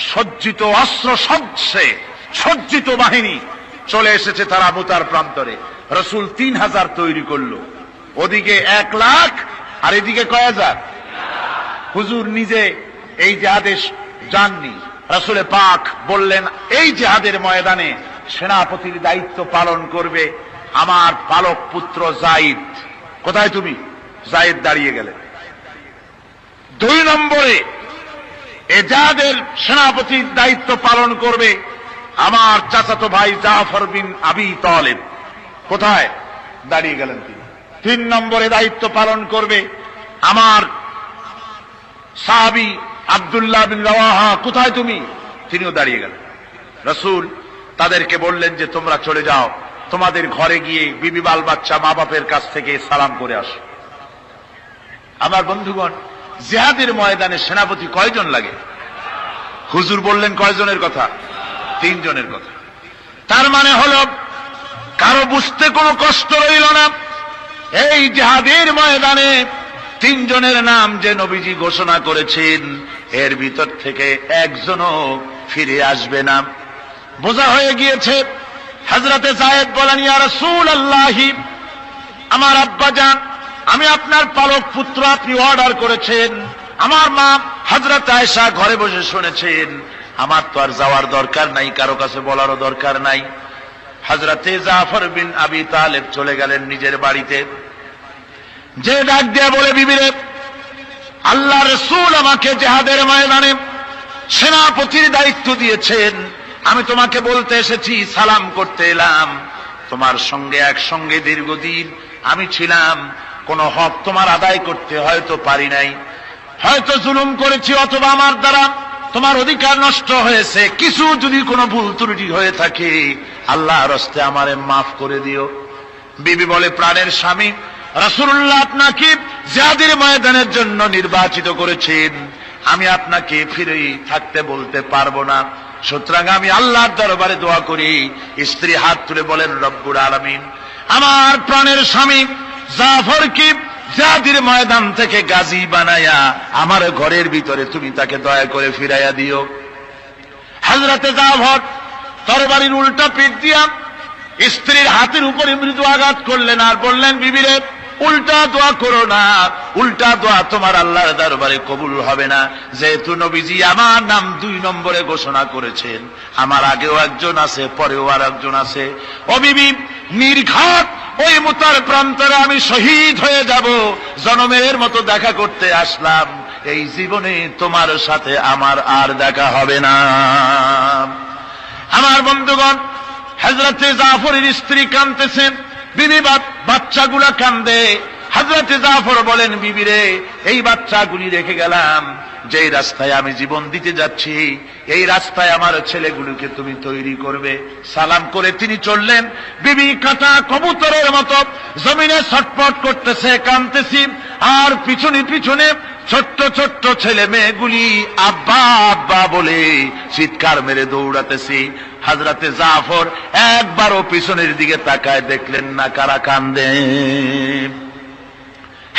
সজ্জিত অস্ত্র সজ্জিত বাহিনী চলে এসেছে তারা মুতার প্রান্তরে। রাসূল 3,000 তৈরি করলো, ওদিকে 1 লাখ আর এদিকে কয় হাজার। হুজুর নিজে এই জিহাদে যাননি, রাসূল পাক বললেন, এই জিহাদের ময়দানে সেনাপতির দায়িত্ব পালন করবে আমার পালক পুত্র যায়েদ। কোথায় তুমি? যায়েদ দাঁড়িয়ে গেলেন। 2 নম্বরে এজাদের সেনাপতির দায়িত্ব পালন করবে আমার চাচাতো ভাই জাফর বিন আবি তালেব। কোথায় দাঁড়িয়ে গেলেন তিনি? 3 নম্বরে দায়িত্ব পালন করবে আমার সাহাবী আব্দুল্লাহ বিন রাওয়াহা। কোথায় তুমি? তিনিও দাঁড়িয়ে গেলেন। রাসূল তাদেরকে বললেন যে তোমরা চলে যাও, তোমাদের ঘরে গিয়ে বিবি বাল বাচ্চা মা বাপের কাছ থেকে সালাম করে আসো। আমার বন্ধুগণ, জিহাদের ময়দানে সেনাপতি কয়জন লাগে? হুজুর বললেন কয়জনের কথা? 3 জনের কথা। তার মানে হলো কারো বুঝতে কোনো কষ্ট রইল না, এই জিহাদের ময়দানে 3 জনের নাম যে নবীজি ঘোষণা করেছেন, এর ভিতর থেকে একজনও ফিরে আসবে না। বোঝা হয়ে গিয়েছে। হযরতে যায়েদ বলেন, ইয়া রাসূলুল্লাহ, আমার আব্বা জান, আমি আপনার পালক পুত্র, আপনি অর্ডার করেছেন। আমার মা হযরত আয়েশা ঘরে বসে শুনেছেন, আমার তো আর যাওয়ার দরকার নাই, কারো কাছে বলারও দরকার নাই। হযরতে জাফর বিন আবি তালেব চলে গেলেন নিজের বাড়িতে। যে ডাক দিয়া বলে, বিবিরে, আল্লাহ রাসূল আমাকে জিহাদের ময়দানে সেনাপতির দায়িত্ব দিয়েছেন, আমি তোমাকে বলতে এসেছি, সালাম করতে এলাম। তোমার সঙ্গে একসঙ্গে দীর্ঘদিন আমি ছিলাম, কোন হক তোমার আদায় করতে হয়তো পারি নাই, হয়তো জুলুম করেছি, অথবা আমার দ্বারা তোমার অধিকার নষ্ট হয়েছে। কিছু যদি কোনো ভুল ত্রুটি হয়ে থাকে, আল্লাহর হস্তে আমারে মাফ করে দিও। বিবি বলে, প্রাণের স্বামী, রাসূলুল্লাহ আপনাকে জিহাদের ময়দানের জন্য নির্বাচিত করেছেন, আমি আপনাকে ফিরে থাকতে বলতে পারবো না। সুতরাং আমি আল্লাহর দরবারে দোয়া করি। স্ত্রী হাত তুলে বলেন, রব্বুল আলামিন, আমার প্রাণের স্বামী জাফরকে জিহাদের ময়দান থেকে গাজী বানায়া আমার ঘরের ভিতরে তুমি তাকে দয়া করে ফিরাইয়া দিও। হযরতে জাফর তরবারির উল্টা পিঠ দিয়া স্ত্রীর হাতের উপরে মৃদু আঘাত করলেন আর বললেন, বিবিরে, উল্টা দোয়া করো না, উল্টা দোয়া তোমার আল্লাহর দরবারে কবুল হবে না। যেহেতু নবীজি আমার নাম 2 নম্বরে ঘোষণা করেছেন, আমার আগেও একজন আছে, পরেও আর একজন আছে। ও বিবি, নির্ঘাত ওই মুতার প্রান্তরে আমি শহীদ হয়ে যাব। জনমের মতো দেখা করতে আসলাম, এই জীবনে তোমার সাথে আমার আর দেখা হবে না। আমার বন্ধুগণ, হযরতে জাফরের স্ত্রী কাঁদতেছেন, বিবি বাচ্চাগুলা কান্দে। হযরতে জাফর বলেন, বিবিরে, এই বাচ্চাগুলি রেখে গেলাম, যেই রাস্তায় আমি জীবন দিতে যাচ্ছি, এই রাস্তায় আমার ছেলেগুলোকে তুমি তৈরি করবে। সালাম করে তিনি চললেন। বিবি কাটা কবুতরের মতো জমিনে ছটফট করতেছে, কাঁদতেছি, আর পিছনে পিছনে ছোট্ট ছোট্ট ছেলে মেয়েগুলি আব্বা আব্বা বলে চিৎকার মেরে দৌড়াতেছি। হযরতে জাফর একবারও পিছনের দিকে তাকায় দেখলেন না কারা কান্দে।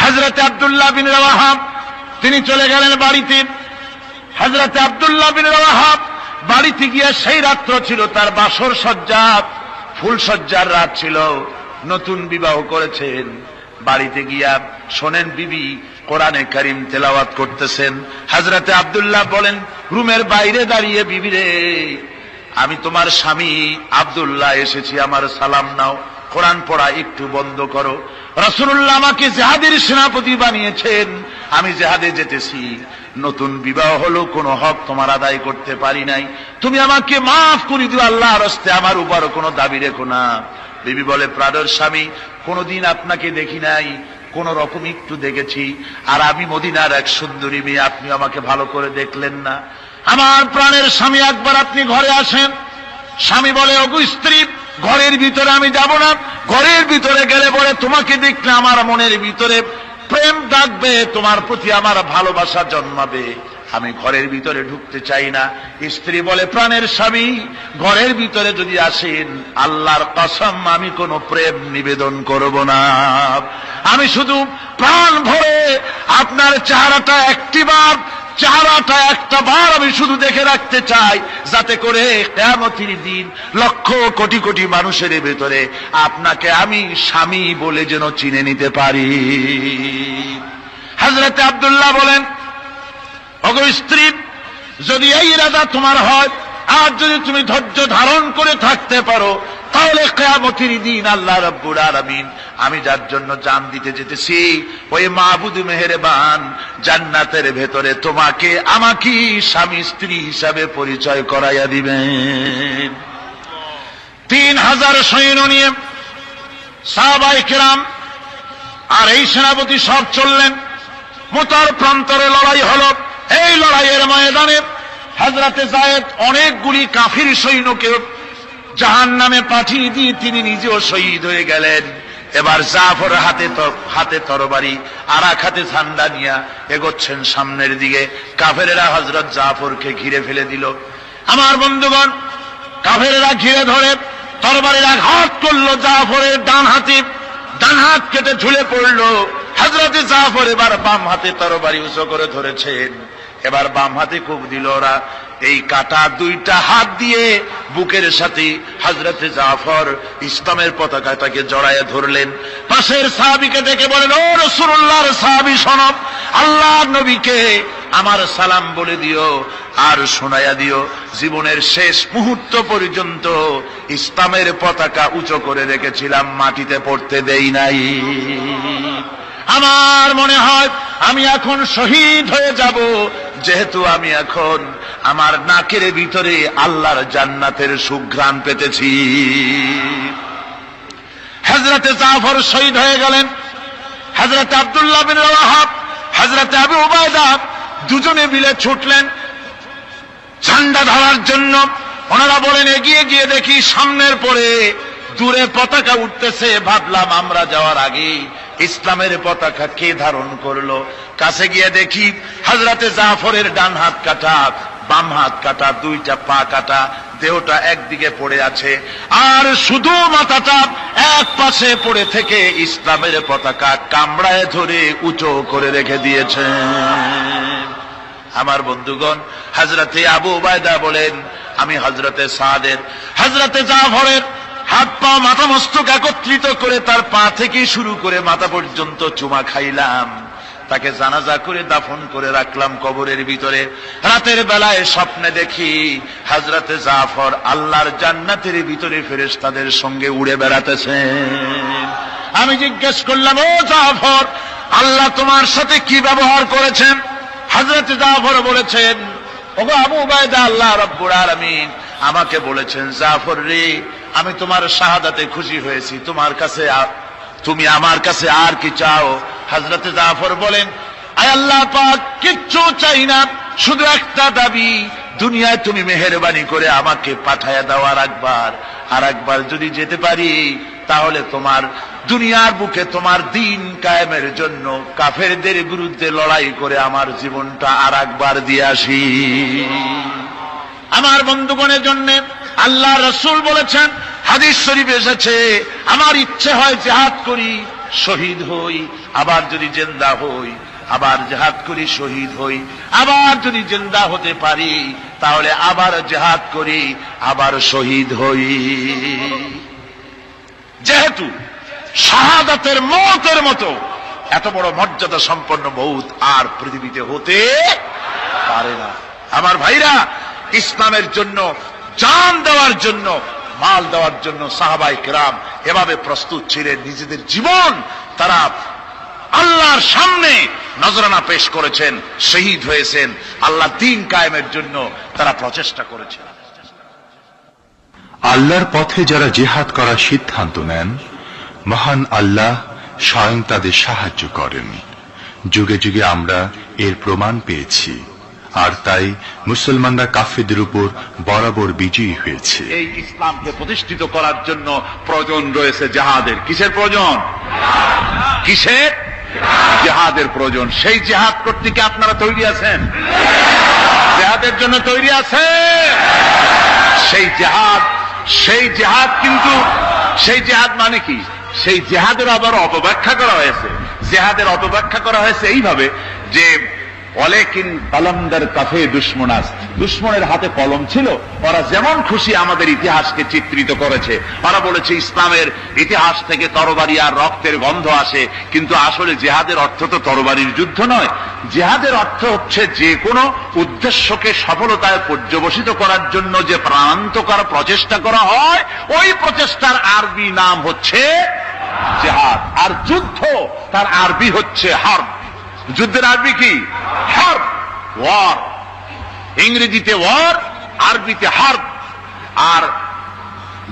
হযরতে আব্দুল্লাহ বিন রাওয়াহা তিনি চলে গেলেন বাড়িতে। হযরতে আব্দুল্লাহ বিন রাওয়াহা বাড়িতে গিয়ে, সেই রাত্র ছিল তার বাসর সজ্জা, ফুল সজ্জার রাত ছিল, নতুন বিবাহ করেছেন। বাড়িতে গিয়া শোনেন বিবি কোরআনে কারীম তেলাওয়াত করতেছেন। হযরতে আব্দুল্লাহ বলেন, রুমের বাইরে দাঁড়িয়ে, বিবিরে, আমি তোমার স্বামী আব্দুল্লাহ এসেছি, আমার সালাম নাও, কোরআন পড়া একটু বন্ধ করো। রাসূলুল্লাহ আমাকে জিহাদের সেনাপতি বানিয়েছেন, আমি জিহাদে যেতেছি, নতুন বিবাহ হলো, কোনো হক তোমার আদায় করতে পারি নাই, তুমি আমাকে মাফ করে দিও, আল্লাহর হস্তে আমার উপর কোনো দাবি রেখো না। বিবি বলে, প্রাণের স্বামী, কোনদিন আপনাকে দেখি নাই, কোন রকম একটু দেখেছি, আর আমি মদিনার এক সুন্দরী মেয়ে, আপনি আমাকে ভালো করে দেখলেন না। আমার প্রাণের স্বামী, একবার আপনি ঘরে আসেন। স্বামী বলে, ওগো স্ত্রী, ঘরের ভিতরে আমি যাব না, ঘরের ভিতরে গেলে পরে তোমাকে দেখলে আমার মনের ভিতরে প্রেম ডাকবে, তোমার প্রতি আমার ভালোবাসা জন্মাবে, আমি ঘরের ভিতরে ঢুকতে চাই না। স্ত্রী বলে, প্রাণের স্বামী, ঘরের ভিতরে যদি আসেন, আল্লাহর কসম আমি কোনো প্রেম নিবেদন করব না, আমি শুধু প্রাণ ভরে আপনার চেহারাটা একটা বার আমি শুধু দেখে রাখতে চাই, যাতে করে কিয়ামতের দিন লক্ষ কোটি কোটি মানুষের ভেতরে আপনাকে আমি স্বামী বলে যেন চিনে নিতে পারি। হযরতে আব্দুল্লাহ বলেন, ওগো স্ত্রী, যদি এই ইরাদা তোমার হয়, আর যদি তুমি ধৈর্য ধারণ করে থাকতে পারো, তাও তাহলে কিয়ামতের দিন আল্লাহ রাব্বুল আলামিন আমি যার জন্য জান দিতে যেতেছি ওই মাবুদ মেহেরবান জান্নাতের ভেতরে তোমাকে আমাকে স্বামী স্ত্রী হিসাবে পরিচয় করাইয়া দিবেন। 3000 সৈন্য নিয়ে সাহাবায়ে কেরাম আর এই সেনাপতি সব চললেন। মুতার প্রান্তরে লড়াই হলো। এই লড়াইয়ের ময়দানে হযরতে যায়েদ অনেকগুলি কাফির সৈন্যকে জাহান্নামে পাঠিয়ে দিয়ে তিনি নিজেও শহীদ হয়ে গেলেন। এবার জাফর হাতে তরবারি আর এক হাতে ঝান্ডা নিয়ে এগোচ্ছেন সামনের দিকে। কাফেরেরা হযরত জাফরকে ঘিরে ফেলে দিল। আমার বন্ধুগণ, কাফেরেরা ঘিরে ধরে তরবারির আঘাত করলো জাফরের ডান হাতে। ডান হাত কেটে ঝুলে পড়ল। হযরত জাফর এবার বাম হাতে তরবারি উঁচু করে ধরেছেন। এবার বাম হাতে কোপ দিল ওরা। এই কাটা দুইটা হাত দিয়ে বুকের সাথে হযরতে জাফর ইসলামের পতাকাটাকে জড়ায় ধরলেন। পাশের সাহাবীকে ডেকে বলেন, ও রাসূলুল্লাহর সাহাবী শোনো, আল্লাহর নবীকে আমার সালাম বলে দিও আর শোনায়া দিও জীবনের শেষ মুহূর্ত পর্যন্ত ইসলামের পতাকা উঁচু করে রেখেছিলাম, মাটিতে পড়তে দেই নাই। আমার মনে হয় আমি এখন শহীদ হয়ে যাব, যেহেতু আমি এখন আমার নাকের ভিতরে আল্লাহর জান্নাতের সুঘ্রাণ পেতেছি। হযরতে জাফর শহীদ হয়ে গেলেন। হযরতে আব্দুল্লাহ বিন রাওয়াহা, হযরতে আবু উবাইদা দুজনে মিলে ছুটলেন ঝান্ডা ধরার জন্য। ওনারা বলেন, এগিয়ে গিয়ে দেখি সামনের পরে দূরে পতাকা উঠতেছে। ভাবলাম আমরা যাওয়ার আগে ইসলামের পতাকা কে ধারণ করলো। কাছে গিয়ে দেখি হযরতে জাফরের ডান হাত কাটা, বাম হাত কাটা, দুইটা পা কাটা, দেহটা একদিকে পড়ে আছে আর শুধু মাথাটা এক পাশে পড়ে থেকে ইসলামের পতাকা কামড়ায় ধরে উঁচু করে রেখে দিয়েছেন। আমার বন্ধুগণ, হযরতে আবু উবাইদা বলেন, আমি হযরতে সাদের, হযরতে জাফরের হাত পা মাথা মস্তক একত্রিত করে তার পা থেকে শুরু করে মাথা পর্যন্ত চুমা খাইলাম। তাকে জানাজা করে দাফন করে রাখলাম কবরের ভিতরে। রাতের বেলায় স্বপ্নে দেখি হযরতে জাফর আল্লাহর জান্নাতের ভিতরে ফেরেশতাদের সঙ্গে উড়ে বেড়াতেছেন। আমি জিজ্ঞেস করলাম, ও জাফর, আল্লাহ তোমার সাথে কি ব্যবহার করেছেন? হযরতে জাফর বলেছেন, ওগো আবু উবাইদা, আল্লাহ রাব্বুল আলামিন আমাকে বলেছেন, জাফর রে, আমি তোমার শাহাদাতে খুশি হয়েছি, তুমি আমার কাছে আর কি চাও? হযরতে জাফর বলেন, আয় আল্লাহ পাক, কিচ্ছু চাই না, শুধু একটা দাবি, দুনিয়ায় তুমি মেহেরবানি করে আমাকে পাঠায়া দাও আর একবার যদি যেতে পারি, তাহলে তোমার দুনিয়ার বুকে তোমার দিন কায়েমের জন্য কাফেরদের বিরুদ্ধে লড়াই করে আমার জীবনটা আর একবার দিয়ে আসি। আমার বন্ধুগণের জন্য আল্লাহ রাসূল বলেছেন, হাদিস শরীফ এসেছে, আমার ইচ্ছে হয় জিহাদ করি, শহীদ হই, আবার যদি জিন্দা হই, আবার জিহাদ করি, শহীদ হই, আবার যদি জিন্দা হতে পারি তাহলে আবার জিহাদ করি, আবার শহীদ হই। যেহেতু শাহাদাতের মওতের মতো এত বড় মর্যাদা সম্পন্ন মওত আর পৃথিবীতে হতে পারে না। আমার ভাইরা, ইসলামের জন্য জান দেওয়ার জন্য, মাল দেওয়ার জন্য সাহাবায়ে কেরাম এভাবে প্রস্তুত ছিলেন। নিজেদের জীবন তারা আল্লাহর সামনে নজরানা পেশ করেছেন, শহীদ হয়েছেন, আল্লাহ দ্বীন কায়েমের জন্য তারা প্রচেষ্টা করেছেন। আল্লাহর পথে যারা জিহাদ করার সিদ্ধান্ত নেন, মহান আল্লাহ স্বয়ং তাদের সাহায্য করেন। যুগে যুগে আমরা এর প্রমাণ পেয়েছি, আর তাই মুসলমানরা কাফেরদের উপর বরাবর বিজয়ী হয়েছে। এই ইসলামকে প্রতিষ্ঠিত করার জন্য প্রয়োজন রয়েছে জিহাদের। কিসের প্রয়োজন? কিসের? জিহাদের প্রয়োজন। সেই জিহাদ করতে কি আপনারা তৈরি আছেন? জিহাদের জন্য তৈরি আছেন? সেই জিহাদ কিন্তু সেই জিহাদ মানে কি? সেই জিহাদের আবার অপব্যাখ্যা করা হয়েছে। জিহাদের অপব্যাখ্যা করা হয়েছে এইভাবে যে ওয়ালাকিন কলমদার কাফে দুশমনাস, দুশমনের হাতে কলম ছিল। ওরা যেমন খুশি আমাদের ইতিহাসকে চিত্রিত করেছে। ওরা বলেছে ইসলামের ইতিহাস থেকে তরবারি আর রক্তের গন্ধ আসে, কিন্তু আসলে জিহাদের অর্থ তো তরবারির যুদ্ধ নয়। জিহাদের অর্থ হচ্ছে যে কোনো উদ্দেশ্যকে সফলতায় পর্যবসিত করার জন্য যে প্রাণান্তকর প্রচেষ্টা করা হয়, ওই প্রচেষ্টার আরবি নাম হচ্ছে জিহাদ। আর যুদ্ধ তার আরবি হচ্ছে হার্ব। যুদ্ধের আরবি কি? হার্ব, ওয়ার। ইংরেজিতে ওয়ার, আরবিতে হার্ব। আর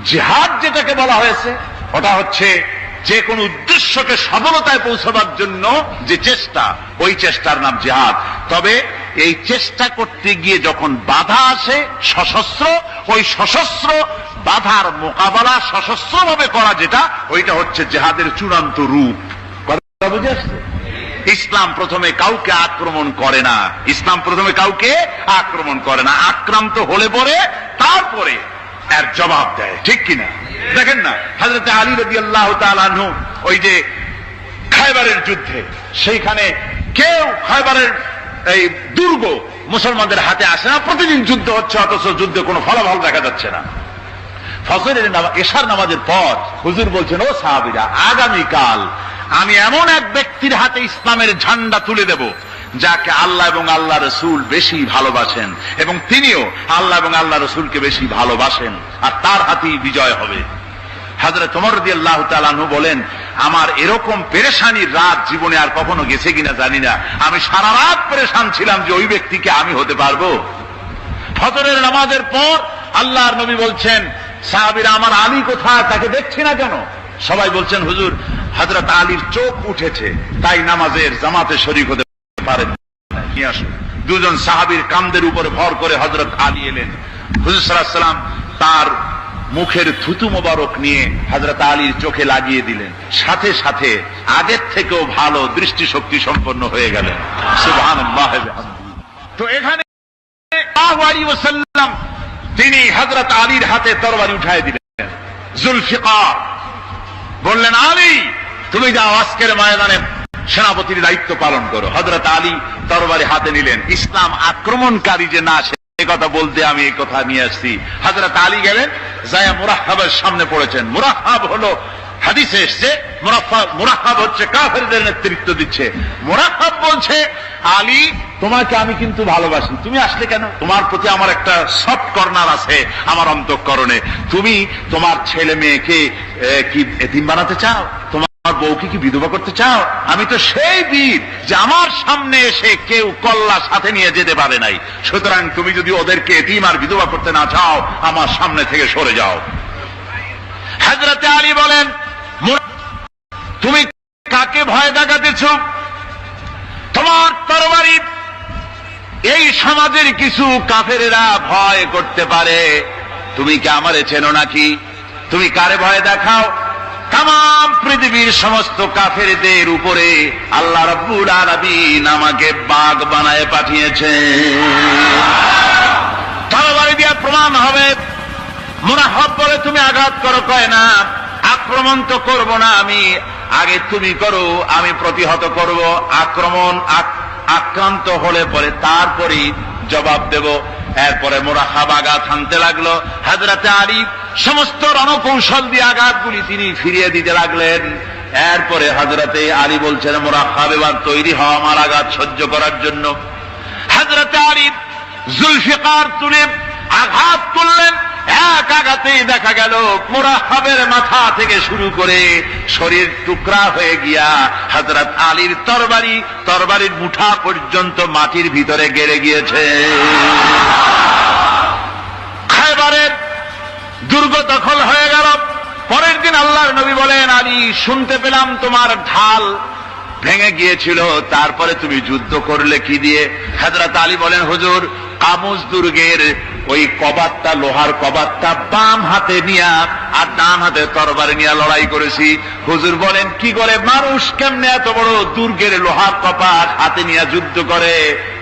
জিহাদ যেটাকে বলা হয়েছে ওটা হচ্ছে যে কোন উদ্দেশ্যকে সফলতায় পৌঁছাবার জন্য যে চেষ্টা, ওই চেষ্টার নাম জিহাদ। তবে এই চেষ্টা করতে গিয়ে যখন বাধা আসে সশস্ত্র, ওই সশস্ত্র বাধার মোকাবেলা সশস্ত্রভাবে করা যেটা, ওইটা হচ্ছে জিহাদের চূড়ান্ত রূপ। কথা বুঝে আসছে? ইসলাম প্রথমে কাউকে আক্রমণ করে না। ইসলাম প্রথমে কাউকে আক্রমণ করে না, আক্রান্ত হলে পরে তারপরে এর জবাব দেয়। ঠিক কিনা? দেখেন না, হযরত আলী রাদিয়াল্লাহু তাআলা আনহু ওই যে খায়বারের যুদ্ধে, সেইখানে কেউ খায়বারের এই দুর্গ মুসলমানদের হাতে আসে না। প্রতিদিন যুদ্ধ হচ্ছে, অথচ যুদ্ধে কোনো ফলাফল দেখা যাচ্ছে না। ফজরের এশার নামাজের পর হুজুর বলছেন, ও সাহাবীরা, আগামীকাল আমি এমন এক ব্যক্তির হাতে ইসলামের ঝান্ডা তুলে দেব যাকে আল্লাহ এবং আল্লাহ রসুল বেশি ভালোবাসেন, এবং তিনিও আল্লাহ এবং আল্লাহ রসুলকে বেশি ভালোবাসেন, আর তার হাতেই বিজয় হবে। হযরত ওমর রাদিয়াল্লাহু তাআলা আনহু বলেন, আমার এরকম পেরেশানির রাত জীবনে আর কখনো গেছে কিনা জানি না। আমি সারা রাত পেরেশান ছিলাম যে ওই ব্যক্তিকে আমি হতে পারবো। ফজরের নামাজের পর আল্লাহর নবী বলছেন, সাহাবীরা, আমার আলী কোথায়? তাকে দেখছি না কেন? সবাই বলছেন, হুজুর, হযরত আলীর চোখ উঠেছে, তাই নামাজের জামাতে শরীক হতে পারেন না। কি আসুন, দুজন সাহাবীর কাঁধের উপরে ভর করে হযরত আলী এলেন। হুজুর সাল্লাল্লাহু আলাইহি ওয়াসাল্লাম তার মুখের থুতু মোবারক নিয়ে হযরত আলীর চোখে লাগিয়ে দিলেন। সাথে সাথে আগের থেকেও ভালো দৃষ্টিশক্তি সম্পন্ন হয়ে গেলেন। সুবহানাল্লাহ ওয়া বিহামদিহি। তো এখানে সাল্লাল্লাহু আলাইহি ওয়াসাল্লাম তিনি হযরত আলীর হাতে তরবারি উঠায় দিলেন। জুলফিকার বললেন, আলী, তুমি যাও, আজকের ময়দানে সেনাপতির দায়িত্ব পালন করো। হযরত আলী তরবারি হাতে নিলেন। ইসলাম আক্রমণকারী যে না, সে কথা বলতে আমি এই কথা নিয়ে আসছি। হযরত আলী গেলেন, যায়া মুরাহহাবের সামনে পড়েছেন। মুরাহহাব হলো, হাদিসে এসেছে, মুরাহহাব হচ্ছে কাফেরদের নেতৃত্ব দিচ্ছে। মুরাহহাব বলছে, আলী, তোমাকে আমি কিন্তু ভালোবাসি, তুমি আসলে কেন? তোমার প্রতি আমার একটা সফট কর্নার আছে আমার অন্তঃকরণে। তুমি তোমার ছেলে মেয়েকে কি এতিম বানাতে চাও? তোমার বউকে কি বিধবা করতে চাও? আমি তো সেই বীর যে আমার সামনে এসে কেউ কল্লা সাথে নিয়ে যেতে পারে নাই। সুতরাং তুমি যদি ওদেরকে এতিম আর বিধবা করতে না চাও, আমার সামনে থেকে সরে যাও। হযরত আলী বলেন, তুমি কাকে ভয় দেখাতেছ? তোমার তরবারি এই সমাজের কিছু কাফেরেরা ভয় করতে পারে, তুমি কি আমারে চেনো নাকি? তুমি কারে ভয় দেখাও? তাম পৃথিবীর সমস্ত কাফেরদের উপরে আল্লাহ রাব্বুল আলামিন আমাকে বাগ বানায় পাঠিয়েছেন। তরবারি দিয়ে প্রমাণ হবে। মুনাফিক বলে, তুমি আঘাত করো। কয় না, আক্রমণ তো করব না আমি, আগে তুমি করো, আমি প্রতিহত করব। আক্রান্ত হলে পরে তারপরেই জবাব দেব। এরপরে মুরাহহাব আঘাত হানতে লাগলো। হযরত আলী সমস্ত রণকৌশল দিয়ে আঘাতগুলি তিনি ফিরিয়ে দিতে লাগলেন। এরপরে হযরত আলী বলছেন, মুরাহহাব, এবার তৈরি হও আমার আঘাত সহ্য করার জন্য। হযরত আলী জুলফিকার তুলে আঘাত করলেন। এক আঘাতেই দেখা গেল মুরাহহাবের মাথা থেকে শুরু করে শরীর টুকরা হয়ে গিয়া হযরত আলীর তরবারির মুঠা পর্যন্ত মাটির ভিতরে গেড়ে গিয়েছে। খায়বারের দুর্গ দখল হয়ে গেল। পরের দিন আল্লাহর নবী বলেন, আলী, শুনতে পেলাম তোমার ঢাল ভেঙে গিয়েছিল, তারপরে তুমি যুদ্ধ করলে কি দিয়ে? হযরত আলী বলেন, হুজুর, কামুজ দুর্গের ওই কবাটটা, লোহার কবাটটা বাম হাতে নিয়া আর ডান হাতে তরবারি নিয়ে লড়াই করেছি। হুজুর বলেন, কি করে? মানুষ কেমনে এত বড় দুর্গের লোহার কপাট হাতে নিয়ে যুদ্ধ করে?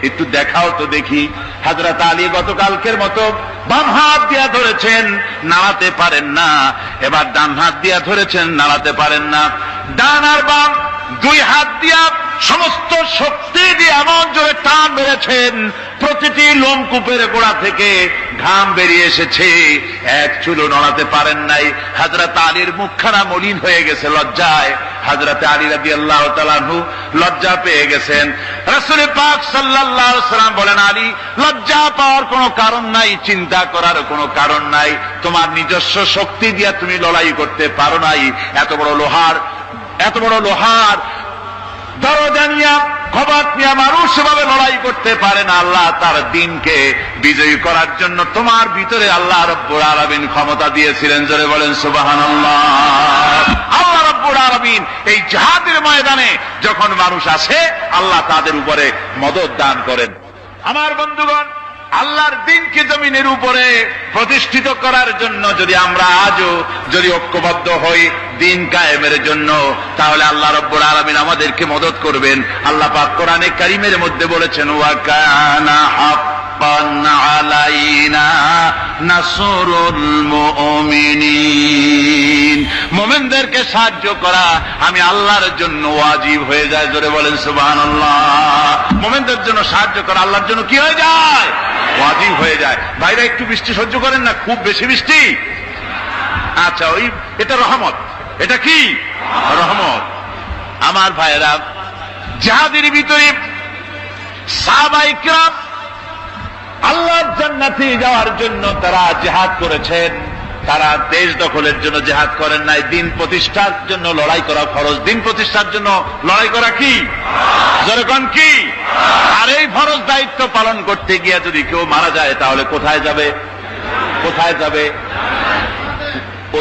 একটু দেখাও তো দেখি। হযরত আলী গতকালকের মতো বাম হাত দিয়া ধরেছেন, নাড়াতে পারেন না। এবার ডান হাত দিয়া ধরেছেন, নাড়াতে পারেন না। ডান আর বাম দুই হাত দিয়া সমস্ত শক্তি দিয়ে এমন জোরে টান মেরেছেন, প্রতিটি লোমকূপের গোড়া থেকে ঘাম বেরিয়ে এসেছে, এক চুলো নড়াতে পারেন নাই। হযরত আলীর মুখখানা মলিন হয়ে গেছে লজ্জায়। হযরত আলী রাদিয়াল্লাহু তাআলা আনহু লজ্জা পেয়ে গেছেন। রাসূল পাক সাল্লাল্লাহু আলাইহি ওয়াসাল্লাম বলেন, আলী, লজ্জা পাওয়ার কোনো কারণ নাই, চিন্তা করার কোনো কারণ নাই। তোমার নিজস্ব শক্তি দিয়ে তুমি লড়াই করতে পারো নাই। এত বড় লোহার দরজা নিয়ে, কবাত নিয়ে মানুষ সেভাবে লড়াই করতে পারে না। আল্লাহ তার দ্বীনকে বিজয়ী করার জন্য তোমার ভিতরে আল্লাহ রাব্বুল আলামিন ক্ষমতা দিয়েছিলেন। জোরে বলেন সুবহানাল্লাহ। আল্লাহ রাব্বুল আলামিন এই জিহাদের ময়দানে যখন মানুষ আসে, আল্লাহ তাদের উপরে মদদ দান করেন। আমার বন্ধুগণ, আল্লাহর দ্বীনকে জমিনের উপরে প্রতিষ্ঠিত করার জন্য যদি আমরা আজও যদি ঐক্যবদ্ধ হই দ্বীন কায়েমের জন্য, তাহলে আল্লাহ রাব্বুল আলামিন আমাদেরকে মদদ করবেন। আল্লাহ পাক কোরআনে কারীমের মধ্যে বলেছেন, ওয়া কানা হাক্কান আলাইনা নাসরুল মুমিনিন। মুমিনদেরকে সাহায্য করা আমি আল্লাহর জন্য ওয়াজিব হয়ে যায়। জোরে বলেন সুবহানাল্লাহ। মুমিনদের জন্য সাহায্য করা আল্লাহর জন্য কি হয়ে যায়? ওয়াজিব হয়ে যায়। ভাইরা একটু বৃষ্টি সহ্য করেন না, খুব বেশি বৃষ্টি। আচ্ছা, এটা রহমত। এটা কি রহমত? আমার ভাইরা, জিহাদের ভিতরে সাহাবায়ে কিরাম আল্লাহর জান্নাতে যাওয়ার জন্য তারা জিহাদ করেছেন। তারা দেশ দখলের জন্য জিহাদ করেন নাই, দ্বীন প্রতিষ্ঠার জন্য লড়াই করা ফরজ। দ্বীন প্রতিষ্ঠার জন্য লড়াই করা কি? যেরকম কি? আর এই ফরজ দায়িত্ব পালন করতে গিয়ে যদি কেউ মারা যায়, তাহলে কোথায় যাবে? কোথায় যাবে?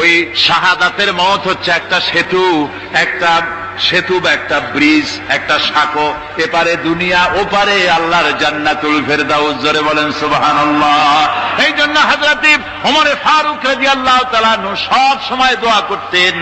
ওই শাহাদাতের মওত হচ্ছে একটা সেতু বা একটা ব্রিজ, একটা সাঁকো। এপারে দুনিয়া, ওপারে আল্লাহর জান্নাতুল ফেরদাউস। জোরে বলেন সুবহানাল্লাহ। এই জন্য হযরত ওমর ফারুক রাদিয়াল্লাহু তাআলা আনহু সব সময় দোয়া করতেন,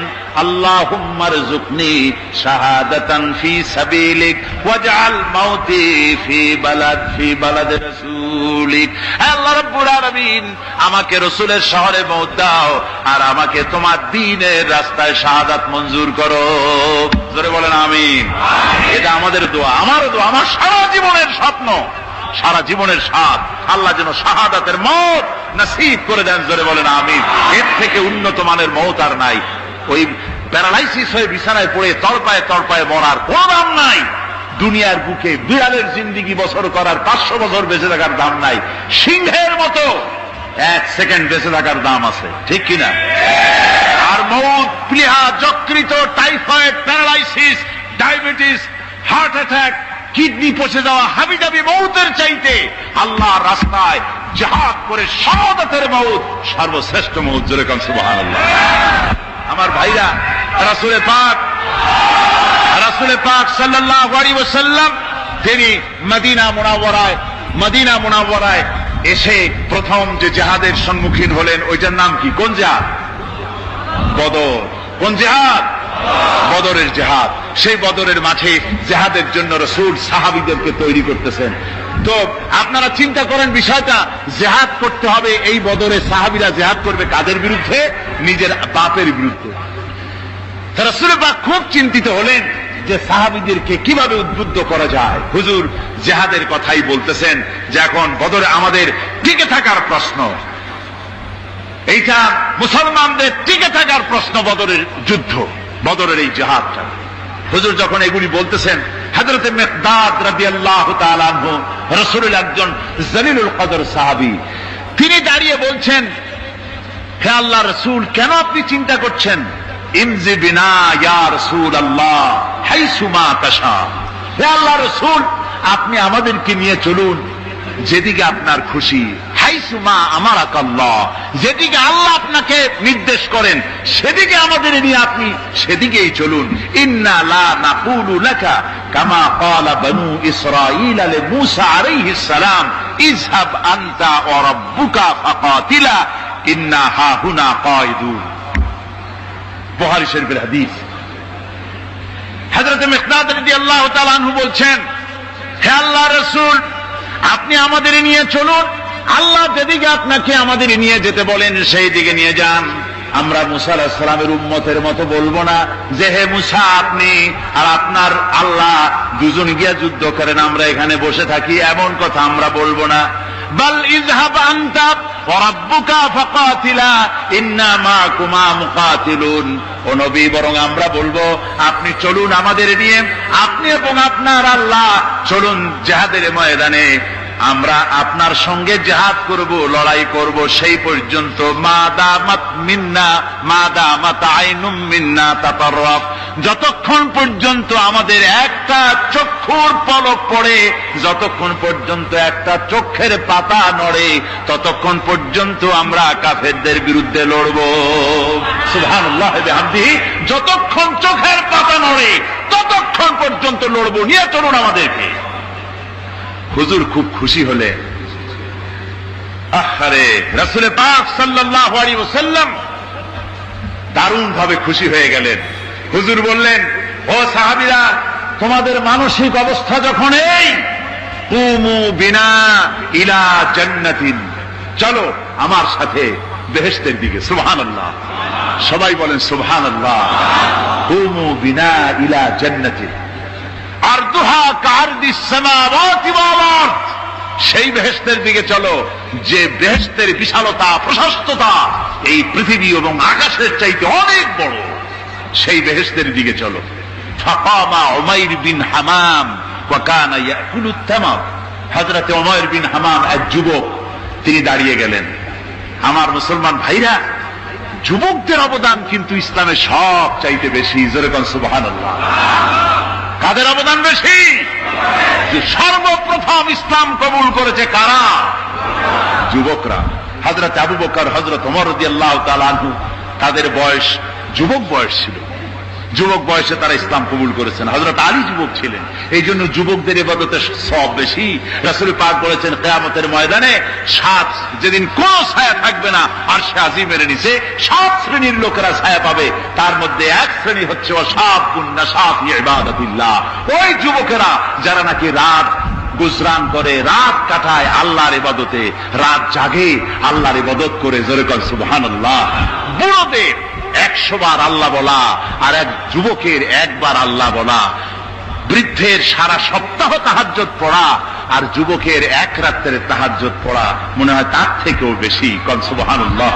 আল্লাহুম্মা রযুকনি শাহাদাতান ফি সাবিলিক ওয়াজআল মাউতি ফি বালাদ রাসূলিক। আল্লাহ রাব্বুল আলামিন, আমাকে রাসূলের শহরে মওত দাও, আর আমাকে তোমার দ্বীনের রাস্তায় শাহাদাত মঞ্জুর করো। জোরে বলেন আমিন। এটা আমাদের দোয়া, আমার দোয়া, আমার সারা জীবনের স্বপ্ন, সারা জীবনের স্বাদ, আল্লাহ যেন শাহাদাতের মওত নসিব করে দেন। জোরে বলেন আমিন। এর থেকে উন্নত মানের মওত আর নাই। ওই প্যারালাইসিস হয়ে বিছানায় পড়ে তড়পায় মরার কোন দাম নাই। দুনিয়ার বুকে বিড়ালের জিন্দিগি বছর করার 500 বছর বেঁচে থাকার দাম নাই। সিংহের মতো 1 সেকেন্ড বেঁচে থাকার দাম আছে, ঠিক কিনা? আর মওত, প্লীহা, যকৃত, typhoid, paralysis, diabetes, heart attack, kidney পচে যাওয়া, হাবিজাবি মওতের চাইতে আল্লাহর রাস্তায় জিহাদ করে শাহাদাতের মওত সর্বশ্রেষ্ঠ মওত। জোরে কোন সুবহানাল্লাহ। আমার ভাইরা, রাসূল পাক সাল্লাল্লাহু আলাইহি ওয়াসাল্লাম তিনি মদিনা মুনাওয়ারায় এসে প্রথম যে জিহাদের সম্মুখীন হলেন, ওইটার নাম কি? কোন জিহাদ? বদর। কোন জিহাদ? বদরের জিহাদ। সেই বদরের মাঠে জিহাদের জন্য রাসূল সাহাবীদেরকে তৈরি করতেছেন। তো আপনারা চিন্তা করেন বিষয়টা, জিহাদ করতে হবে। এই বদরে সাহাবীরা জিহাদ করবে কাদের বিরুদ্ধে? নিজের বাপের বিরুদ্ধে। রাসূল পাক খুব চিন্তিত হলেন যে সাহাবীদেরকে কিভাবে উদ্বুদ্ধ করা যায়। হুজুর জিহাদের কথাই বলতেছেন যে এখন বদরে আমাদের টিকে থাকার প্রশ্ন, এইটা মুসলমানদের টিকে থাকার প্রশ্ন। বদরের যুদ্ধ, বদরের এই জিহাদটা। হুজুর যখন এগুলি বলতেছেন, হযরত মিকদাদ রাদিয়াল্লাহু তাআলা আনহু রাসূলের একজন জলিলুল কদর সাহাবী, তিনি দাঁড়িয়ে বলছেন, হে আল্লাহর রাসূল, কেন আপনি চিন্তা করছেন? ইমজি বিনা ইয়া রাসূলুল্লাহ হাইসুমা তাশা। হে আল্লাহর রাসূল, আপনি আমাদেরকে নিয়ে চলুন যেদিকে আপনার খুশি। হাইসুমা আমারাকাল্লাহ, যেদিকে আল্লাহ আপনাকে নির্দেশ করেন সেদিকে আমাদের নিয়ে আপনি সেদিকেই চলুন। ইন্না লা নাকুলু লাকা কামা ক্বালা বনু ইসরাঈল লিমূসা আলাইহিস সালাম ইযহাব আনতা ওয়া রাব্বুকা ফাকাতিলা ইন্না হাহুনা কায়িদুন। বুখারী শরীফের হাদিস। হযরত মিকদাদ রাদিয়াল্লাহু তাআলা আনহু বলছেন, হে আল্লাহর রাসূল, আপনি আমাদের নিয়ে চলুন, আল্লাহ যেদিকে আপনাকে আমাদের নিয়ে যেতে বলেন সেই দিকে নিয়ে যান। আমরা মুসা আলাইহিস সালামের উম্মতের মতো বলবো না যে হে মুসা আপনি আর আপনার আল্লাহ দুজন গিয়া যুদ্ধ করেন, আমরা এখানে বসে থাকি, এমন কথা আমরা বলবো না। বাল ইযহাব আনতা ওয়া রাব্বুকা ফাকাতিলা ইন্না মাকুমা মুকাতিলুন। ও নবী, বরং আমরা বলবো আপনি চলুন আমাদের নিয়ে, আপনি এবং আপনার আল্লাহ চলুন জিহাদের ময়দানে, আমরা আপনার সঙ্গে জিহাদ করব, লড়াই করব সেই পর্যন্ত। মা দামাত মিন্না মা দামাত আইনুম মিন্না তাতাররাফ, যতক্ষণ পর্যন্ত আমাদের একটা চক্ষুর পলক পড়ে, যতক্ষণ পর্যন্ত একটা চোখের পাতা নড়ে, ততক্ষণ পর্যন্ত আমরা কাফেরদের বিরুদ্ধে লড়ব। সুবহানাল্লাহ ওয়া বিহামদিহি, যতক্ষণ চোখের পাতা নড়ে ততক্ষণ পর্যন্ত লড়ব, নিয়ে চলুন আমাদেরকে। হুজুর খুব খুশি হলেন। আরে রাসূল পাক সাল্লাল্লাহু আলাইহি ওয়াসাল্লাম দারুণ ভাবে খুশি হয়ে গেলেন। হুজুর বললেন, ও সাহাবীরা, তোমাদের মানসিক অবস্থা যখন এই, কুমু বিনা ইলা জান্নাতিন, চলো আমার সাথে বেহেশতের দিকে। সুবহানাল্লাহ, সবাই বলেন সুবহানাল্লাহ। কুমু বিনা ইলা জান্নাতিন আরদুহা কারদিস সামাওয়াতি ওয়াল আরদ, সেই বেহেশতের দিকে চলো যে বেহেশতের বিশালতা প্রশস্ততা এই পৃথিবী এবং আকাশের চাইতে অনেক বড়, সেই বেহেশতের দিকে চলো। ফাকামা উমাইর বিন হামাম ওয়া কানা ইয়াকুলু তামার, হযরত উমাইর বিন হামাম এক যুবক, তিনি দাঁড়িয়ে গেলেন। আমার মুসলমান ভাইরা, যুবকদের অবদান কিন্তু ইসলামে সব চাইতে বেশি। জোরে বলেন সুবহানাল্লাহ। কাদের অবদান বেশি? যে সর্বপ্রথম ইসলাম কবুল করেছে কারা? যুবকরা। হযরত আবু বকর, হযরত ওমর রাদিয়াল্লাহু তাআলা আনহু, তাদের বয়স যুবক বয়স ছিল, যুবক বয়সে তারা ইসলাম কবুল করেছেন। হযরত আলী যুবক ছিলেন, এই জন্য যুবকদের ইবাদতের সওয়াব বেশি। রাসূল পাক বলেছেন, কিয়ামতের ময়দানে সাত, যেদিন কোন ছায়া থাকবে না আরশে আজিমের নিচে, 7 শ্রেণীর লোকেরা ছায়া পাবে। তার মধ্যে এক শ্রেণী হচ্ছে ওয়াশাবুন নাশা ফি ইবাদাতিল্লাহ, ওই যুবকেরা যারা নাকি রাত গুজরান করে, রাত কাটায় আল্লাহর ইবাদতে, রাত জাগে আল্লাহর ইবাদত করে। জোরে কর সুবহানাল্লাহ। বুড়োদের 100 বার আল্লাহ বলা আর এক যুবকের একবার আল্লাহ বলা, বৃদ্ধের সারা সপ্তাহ তাহাজ্জুদ পড়া আর যুবকের এক রাতের তাহাজ্জুদ পড়া মনে হয় তার থেকেও বেশি। কন সুবহানাল্লাহ।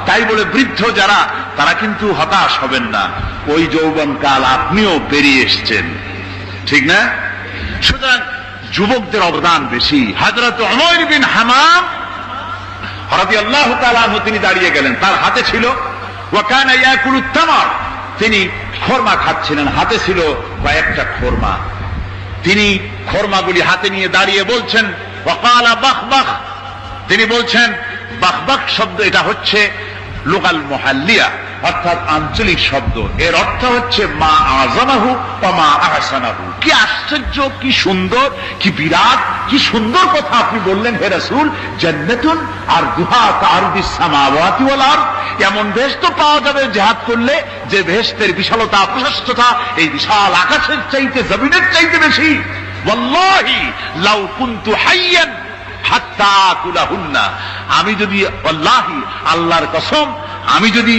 তাই বলে বৃদ্ধ যারা, তারা কিন্তু হতাশ হবেন না, ওই যৌবনকাল আপনিও পেরিয়ে এসছেন, ঠিক না? সুতরাং যুবকদের অবদান বেশি। হযরত উমাইর বিন হামাম রাদিয়াল্লাহু তাআলা আনহু, তিনি দাঁড়িয়ে গেলেন, তার হাতে ছিল ওয়া কানা ইয়াকুলু তামার, তিনি খরমা খাচ্ছিলেন, হাতে ছিল কয়েকটা খরমা। তিনি খরমাগুলি হাতে নিয়ে দাঁড়িয়ে বলছেন ওয়া ক্বালা বাখবাখ, তিনি বলছেন, বাখবাখ শব্দ এটা হচ্ছে লুগাল মুহাল্লিয়া, অর্থাৎ আঞ্চলিক শব্দ। এর অর্থ হচ্ছে মা আযামাহু ওয়া মা আহসানাহু। কি আশ্চর্য, কি সুন্দর, কি বিরাট, কি সুন্দর কথা আপনি বললেন হে রাসূল। জান্নাতুন আরদুহা কারদিস সামাওয়াতি ওয়াল আরদ, এমন বেহেশত পাওয়া যাবে জিহাদ করলে যে বেহেশতের বিশালতা প্রশস্ততা এই বিশাল আকাশের চাইতে, জমিনের চাইতে বেশি। ওয়াল্লাহি লাউ কুনতু হাইয়ান হাত্তা আকুলাহুন্না, আমি যদি, আল্লাহি আল্লাহর কসম, আমি যদি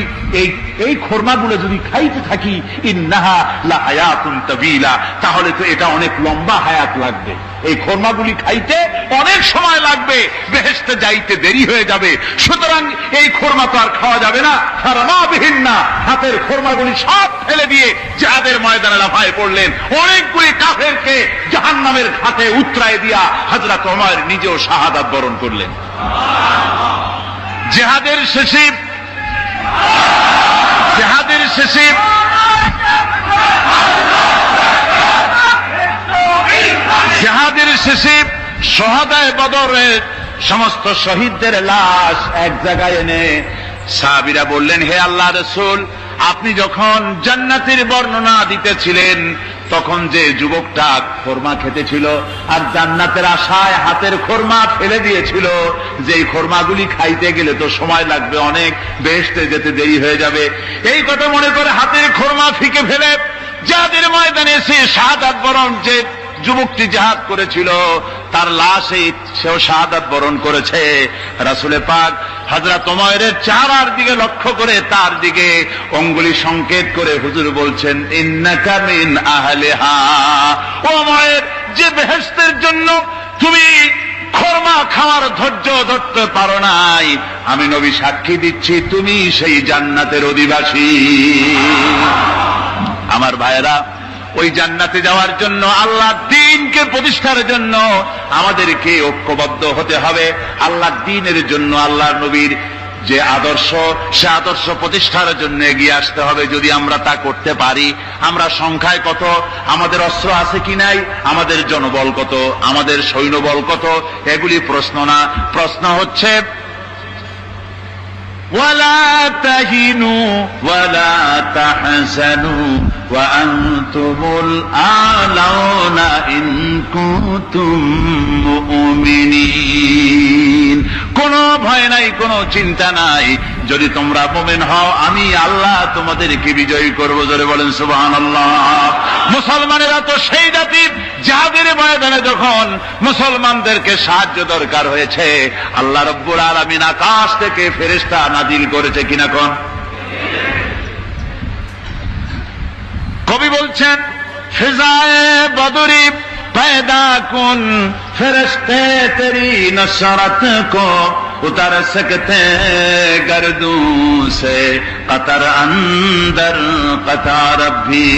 এই খরমাগুলো যদি খাইতে থাকি, ইন্নাহা লা হায়াতুন তাবিলা, তাহলে তো এটা অনেক লম্বা হায়াত লাগবে। এই খরমাগুলি খাইতে অনেক সময় লাগবে, বেহেশতে যাইতে দেরি হয়ে যাবে। সুতরাং এই খরমা তো আর খাওয়া যাবে না। ফারামাবিহিন না, হাতের খরমাগুলি সব ফেলে দিয়ে জিহাদের ময়দানে লাফায় পড়লেন। অনেকগুলি কাফেরকে জাহান্নামের ঘাটে উতরায় দিয়া হযরত ওমর নিজেও শাহাদাত বরণ করলেন। জিহাদের শেষে শহাদায়ে বদরের সমস্ত শহীদদের লাশ এক জায়গায় এনে সাহাবীরা বললেন, হে আল্লাহর রাসূল, আপনি যখন জান্নাতের বর্ণনা দিতেছিলেন তখন যে যুবকটা খরমা খেতেছিল আর জান্নাতের আশায় হাতের খরমা ফেলে দিয়েছিল, যে এই খরমাগুলি খাইতে গেলে তো সময় লাগবে অনেক, বেহেশতে যেতে দেরি হয়ে যাবে, এই কথা মনে করে হাতের খরমা ফিকে ফেলে জিহাদের ময়দানে এসে শাহাদাত বরণ, যে যুবকটি জিহাদ করেছিল তার লাশে সেও শাহাদাত বরণ করেছে। রাসূল পাক হযরত ওমরের চেহারার দিকে লক্ষ্য করে তার দিকে অঙ্গুলি সংকেত করে হুজুর বলছেন, ইন্নাকা মিন আহলিহা। ওমর, যে বেহেশতের জন্য তুমি খরমা খাওয়ার ধৈর্য ধরতে পারো নাই, আমি নবী সাক্ষী দিচ্ছি তুমি সেই জান্নাতের অধিবাসী। আমার ভাইয়েরা, ওই জান্নাতে যাওয়ার জন্য, আল্লাহর দ্বীনকে প্রতিষ্ঠার জন্য আমাদেরকে ঐক্যবদ্ধ হতে হবে। আল্লাহর দ্বীনের জন্য, আল্লাহর নবীর যে আদর্শ, সে আদর্শ প্রতিষ্ঠার জন্য এগিয়ে আসতে হবে। যদি আমরা তা করতে পারি, আমরা সংখ্যায় কত, আমাদের অস্ত্র আছে কি নাই, আমাদের জনবল কত, আমাদের সৈন্যবল কত, এগুলি প্রশ্ন না। প্রশ্ন হচ্ছে ওয়ালা তাহিনু ওয়ালা তাহজানু ওয়া আনতুমুল আলাউনা ইন কুনতুম মুমিনিন। কোনো ভয় নাই, কোনো চিন্তা নাই, যদি তোমরা মুমিন হও আমি আল্লাহ তোমাদেরকে বিজয়ী করব। জোরে বলেন সুবহানাল্লাহ। মুসলমানেরা তো সেই জাতি, যাদের ময়দানে যখন মুসলমানদেরকে সাহায্য দরকার হয়েছে, আল্লাহ রাব্বুল আলামিন আকাশ থেকে ফেরেশতা নাজিল করেছে কিনা কোন? কবি বলছেন, ফিজায়ে বদরি पैदा कुन फरिश्ते तेरी नसरत को उतर सकते गर्दू से कतर अंदर कतार भी।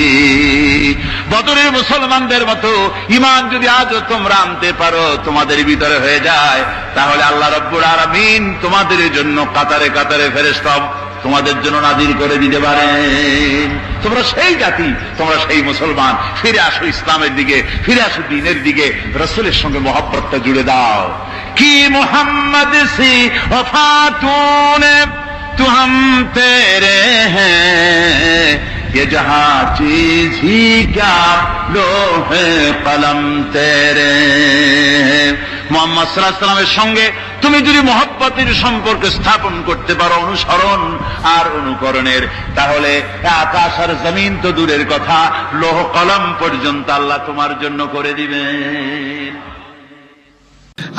বদরের মুসলমানদের মতো ঈমান যদি আজও তোমরা আনতে পারো, তোমাদের ভিতরে হয়ে যায়, তাহলে আল্লাহ রাব্বুল আলামিন তোমাদের জন্য কাতারে কাতারে ফেরেশতা তোমাদের জন্য নাজিল করে দিতে পারেন। তোমরা সেই জাতি, তোমরা সেই মুসলমান। ফিরে আসো ইসলামের দিকে, ফিরে আসো দ্বীনের দিকে, রাসূলের সঙ্গে মহব্বতটা জুড়ে দাও। কি মুহাম্মদ সি ওফা তूने तू हम तेरे हैं, ये जहां चीज ही क्या लोहे कलम तेरे। মুহাম্মদ সাল্লাল্লাহু আলাইহি ওয়াসাল্লামের সঙ্গে তুমি যদি মহব্বতের সম্পর্ক স্থাপন করতে পারো, অনুসরণ আর অনুকরণের, তাহলে আকাশ আর জমিন তো দূরের কথা, লৌহ কলম পর্যন্ত আল্লাহ তোমার জন্য করে দিবেন।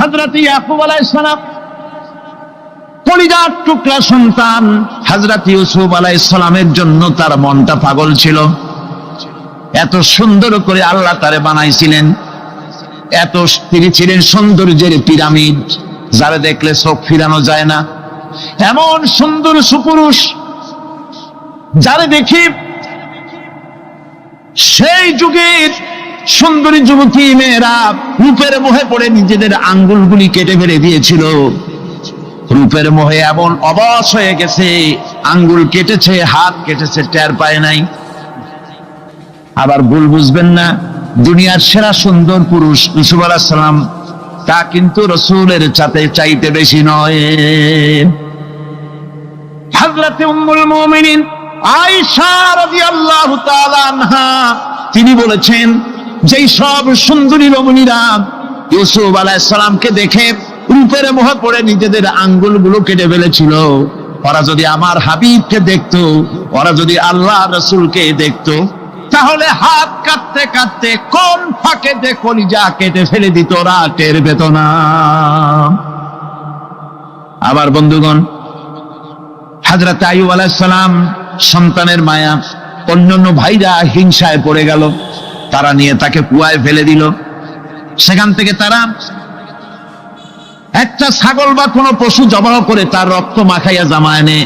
হযরত ইয়াকুব আলাইহিস সালাম কলিজার টুকরা সন্তান হযরত ইউসুফ আলাইহিস সালামের জন্য তার মনটা পাগল ছিল। এত সুন্দর করে আল্লাহ তারে বানাইছিলেন, এত তিনি ছিলেন সৌন্দর্যের পিরামিড, যারা দেখলে চোখ ফিরানো যায় না, এমন সুন্দর সুপুরুষ যারা দেখি সেই যুগের সুন্দরী যুবতী মেয়েরা রূপের মোহে পড়ে নিজেদের আঙ্গুলগুলি কেটে ফেলে দিয়েছিল। রূপের মোহে এমন অবশ হয়ে গেছে, আঙ্গুল কেটেছে, হাত কেটেছে, টের পায় নাই। আবার ভুল বুঝবেন না, দুনিয়ার সেরা সুন্দর পুরুষ ইউসুফ আলাইহিস সালাম, তা কিন্তু রাসূলের চাইতে বেশি নয়। হযরত উম্মুল মুমিনিন আয়েশা রাদিয়াল্লাহু তাআলা আনহা তিনি বলেছেন, যেই সব সুন্দরী রমণীরা ইউসুফ আলাইহিস সালামকে দেখে রূপের মোহে পড়ে নিজেদের আঙ্গুলগুলো কেটে ফেলেছিল, ওরা যদি আমার হাবিবকে দেখতো, ওরা যদি আল্লাহ রাসূলকে দেখতো, তাহলে হাত কাটতে কাটতে কোন ফাঁকে যে কলিজা কেটে ফেলে দিত, ওরা টের পেত না। আবার বন্ধুগণ, হযরত আইয়ুব আলাইহিস সালাম সন্তানের মায়া, অন্যান্য ভাইরা হিংসায় পড়ে গেল, তারা নিয়ে তাকে কুয়ায় ফেলে দিল। সেখান থেকে তারা একটা ছাগল বা কোনো পশু জবাহ করে তার রক্ত মাখাইয়া জামা এনে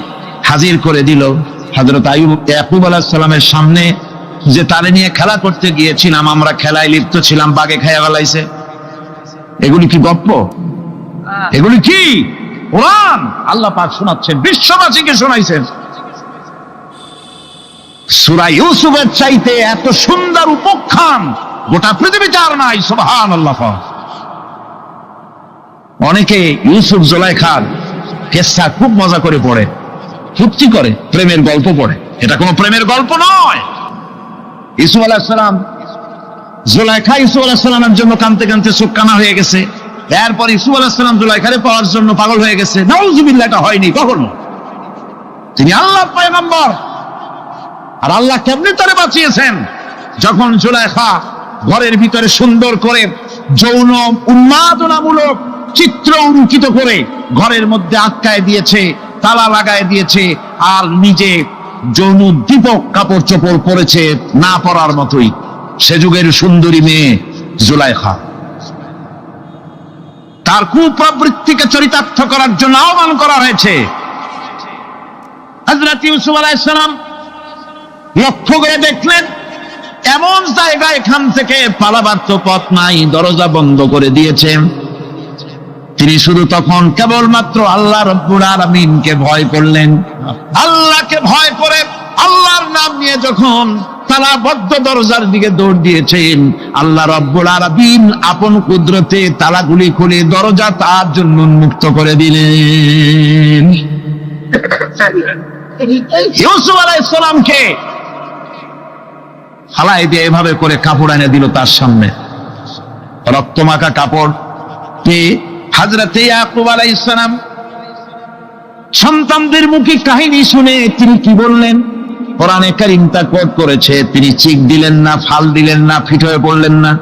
হাজির করে দিল হযরত ইয়াকুব আলাইহিস সালামের সামনে, যে তারে নিয়ে খেলা করতে গিয়েছিলাম, আমরা খেলায় লিপ্ত ছিলাম, বাগে খাইয়া ফেলাইছে। এগুলি কি গপ্প? এগুলি কি কোরআন? আল্লাহ পাক শোনাচ্ছেন, বিশ্ববাসীকে শোনাইছেন। সূরা ইউসুফের চাইতে এত সুন্দর উপখ্যান গোটা পৃথিবীতে আর নাই। সুবহানাল্লাহ। অনেকে ইউসুফ জুলাইখার কেসা খুব মজা করে পড়ে, ফুর্তি করে, প্রেমের গল্প পড়ে। এটা কোনো প্রেমের গল্প নয়। ইউসুফ আলাইহিস সালাম, জুলাইখা ইউসুফ আলাইহিস সালামের জন্য কাঁদতে কাঁদতে চোখ কানা হয়ে গেছে। এরপর ইউসুফ আলাইহিস সালাম জুলাইখারে পাওয়ার জন্য পাগল হয়ে গেছে। নাউজুবিল্লাহ, এটা হয়নি কখনো। তিনি আল্লাহর পয়গম্বর, আর আল্লাহ কেমনে তারে বাঁচিয়েছেন? যখন জুলাইখা ঘরের ভিতরে সুন্দর করে যৌন উন্মাদনামূলক চিত্র অঙ্কিত করে ঘরের মধ্যে আটকায় দিয়েছে, তালা লাগায় দিয়েছে, আর নিজে যৌন দীপক কাপড় চোপড় পরেছে না পরার মতোই। সে যুগের সুন্দরী মেয়ে জুলাইখা। তার কুপ্রবৃত্তিকে চরিতার্থ করার জন্য আহ্বান করা হয়েছে। হযরত ইউসুফ আলাইহিস সালাম লক্ষ্য করে দেখলেন এমন জায়গা, এখান থেকে পালাবার তো পথ নাই, দরজা বন্ধ করে দিয়েছে। তিনি শুধু তখন কেবলমাত্র আল্লাহ রাব্বুল আলামিনকে ভয় করলেন। আল্লাহকে ভয় করে আল্লাহর নাম নিয়ে যখন তালাবদ্ধ দরজার দিকে দৌড় দিয়েছেন, আল্লাহ রাব্বুল আলামিন আপন কুদরতে তালাগুলি খুলে দরজা তার জন্য উন্মুক্ত করে দিলেন। ইউসুফ আলাইহিস সালামকে ফালাই দিয়ে এভাবে করে কাপড় এনে দিল তার সামনে, রক্তমাখা কাপড় পেয়ে হযরত ইয়াকুব আলাইহিস সালাম সন্তানদের মুখে কাহিনী শুনে তিনি কি বললেন? কোরআনে কারীম তা কোট করেছে। তিনি চিক দিলেন না, ফাল দিলেন না, ফিট হয়ে পড়লেন না।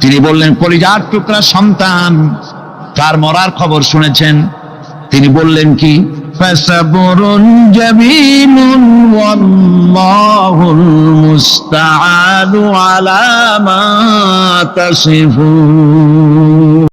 তিনি বললেন, কলিজার টুকরা সন্তান, তার মরার খবর শুনেছেন? তিনি বললেন কি? ফাসাবরুন জামিলুন ওয়াল্লাহুল মুস্তাআনু আলা মা তাসিফুন।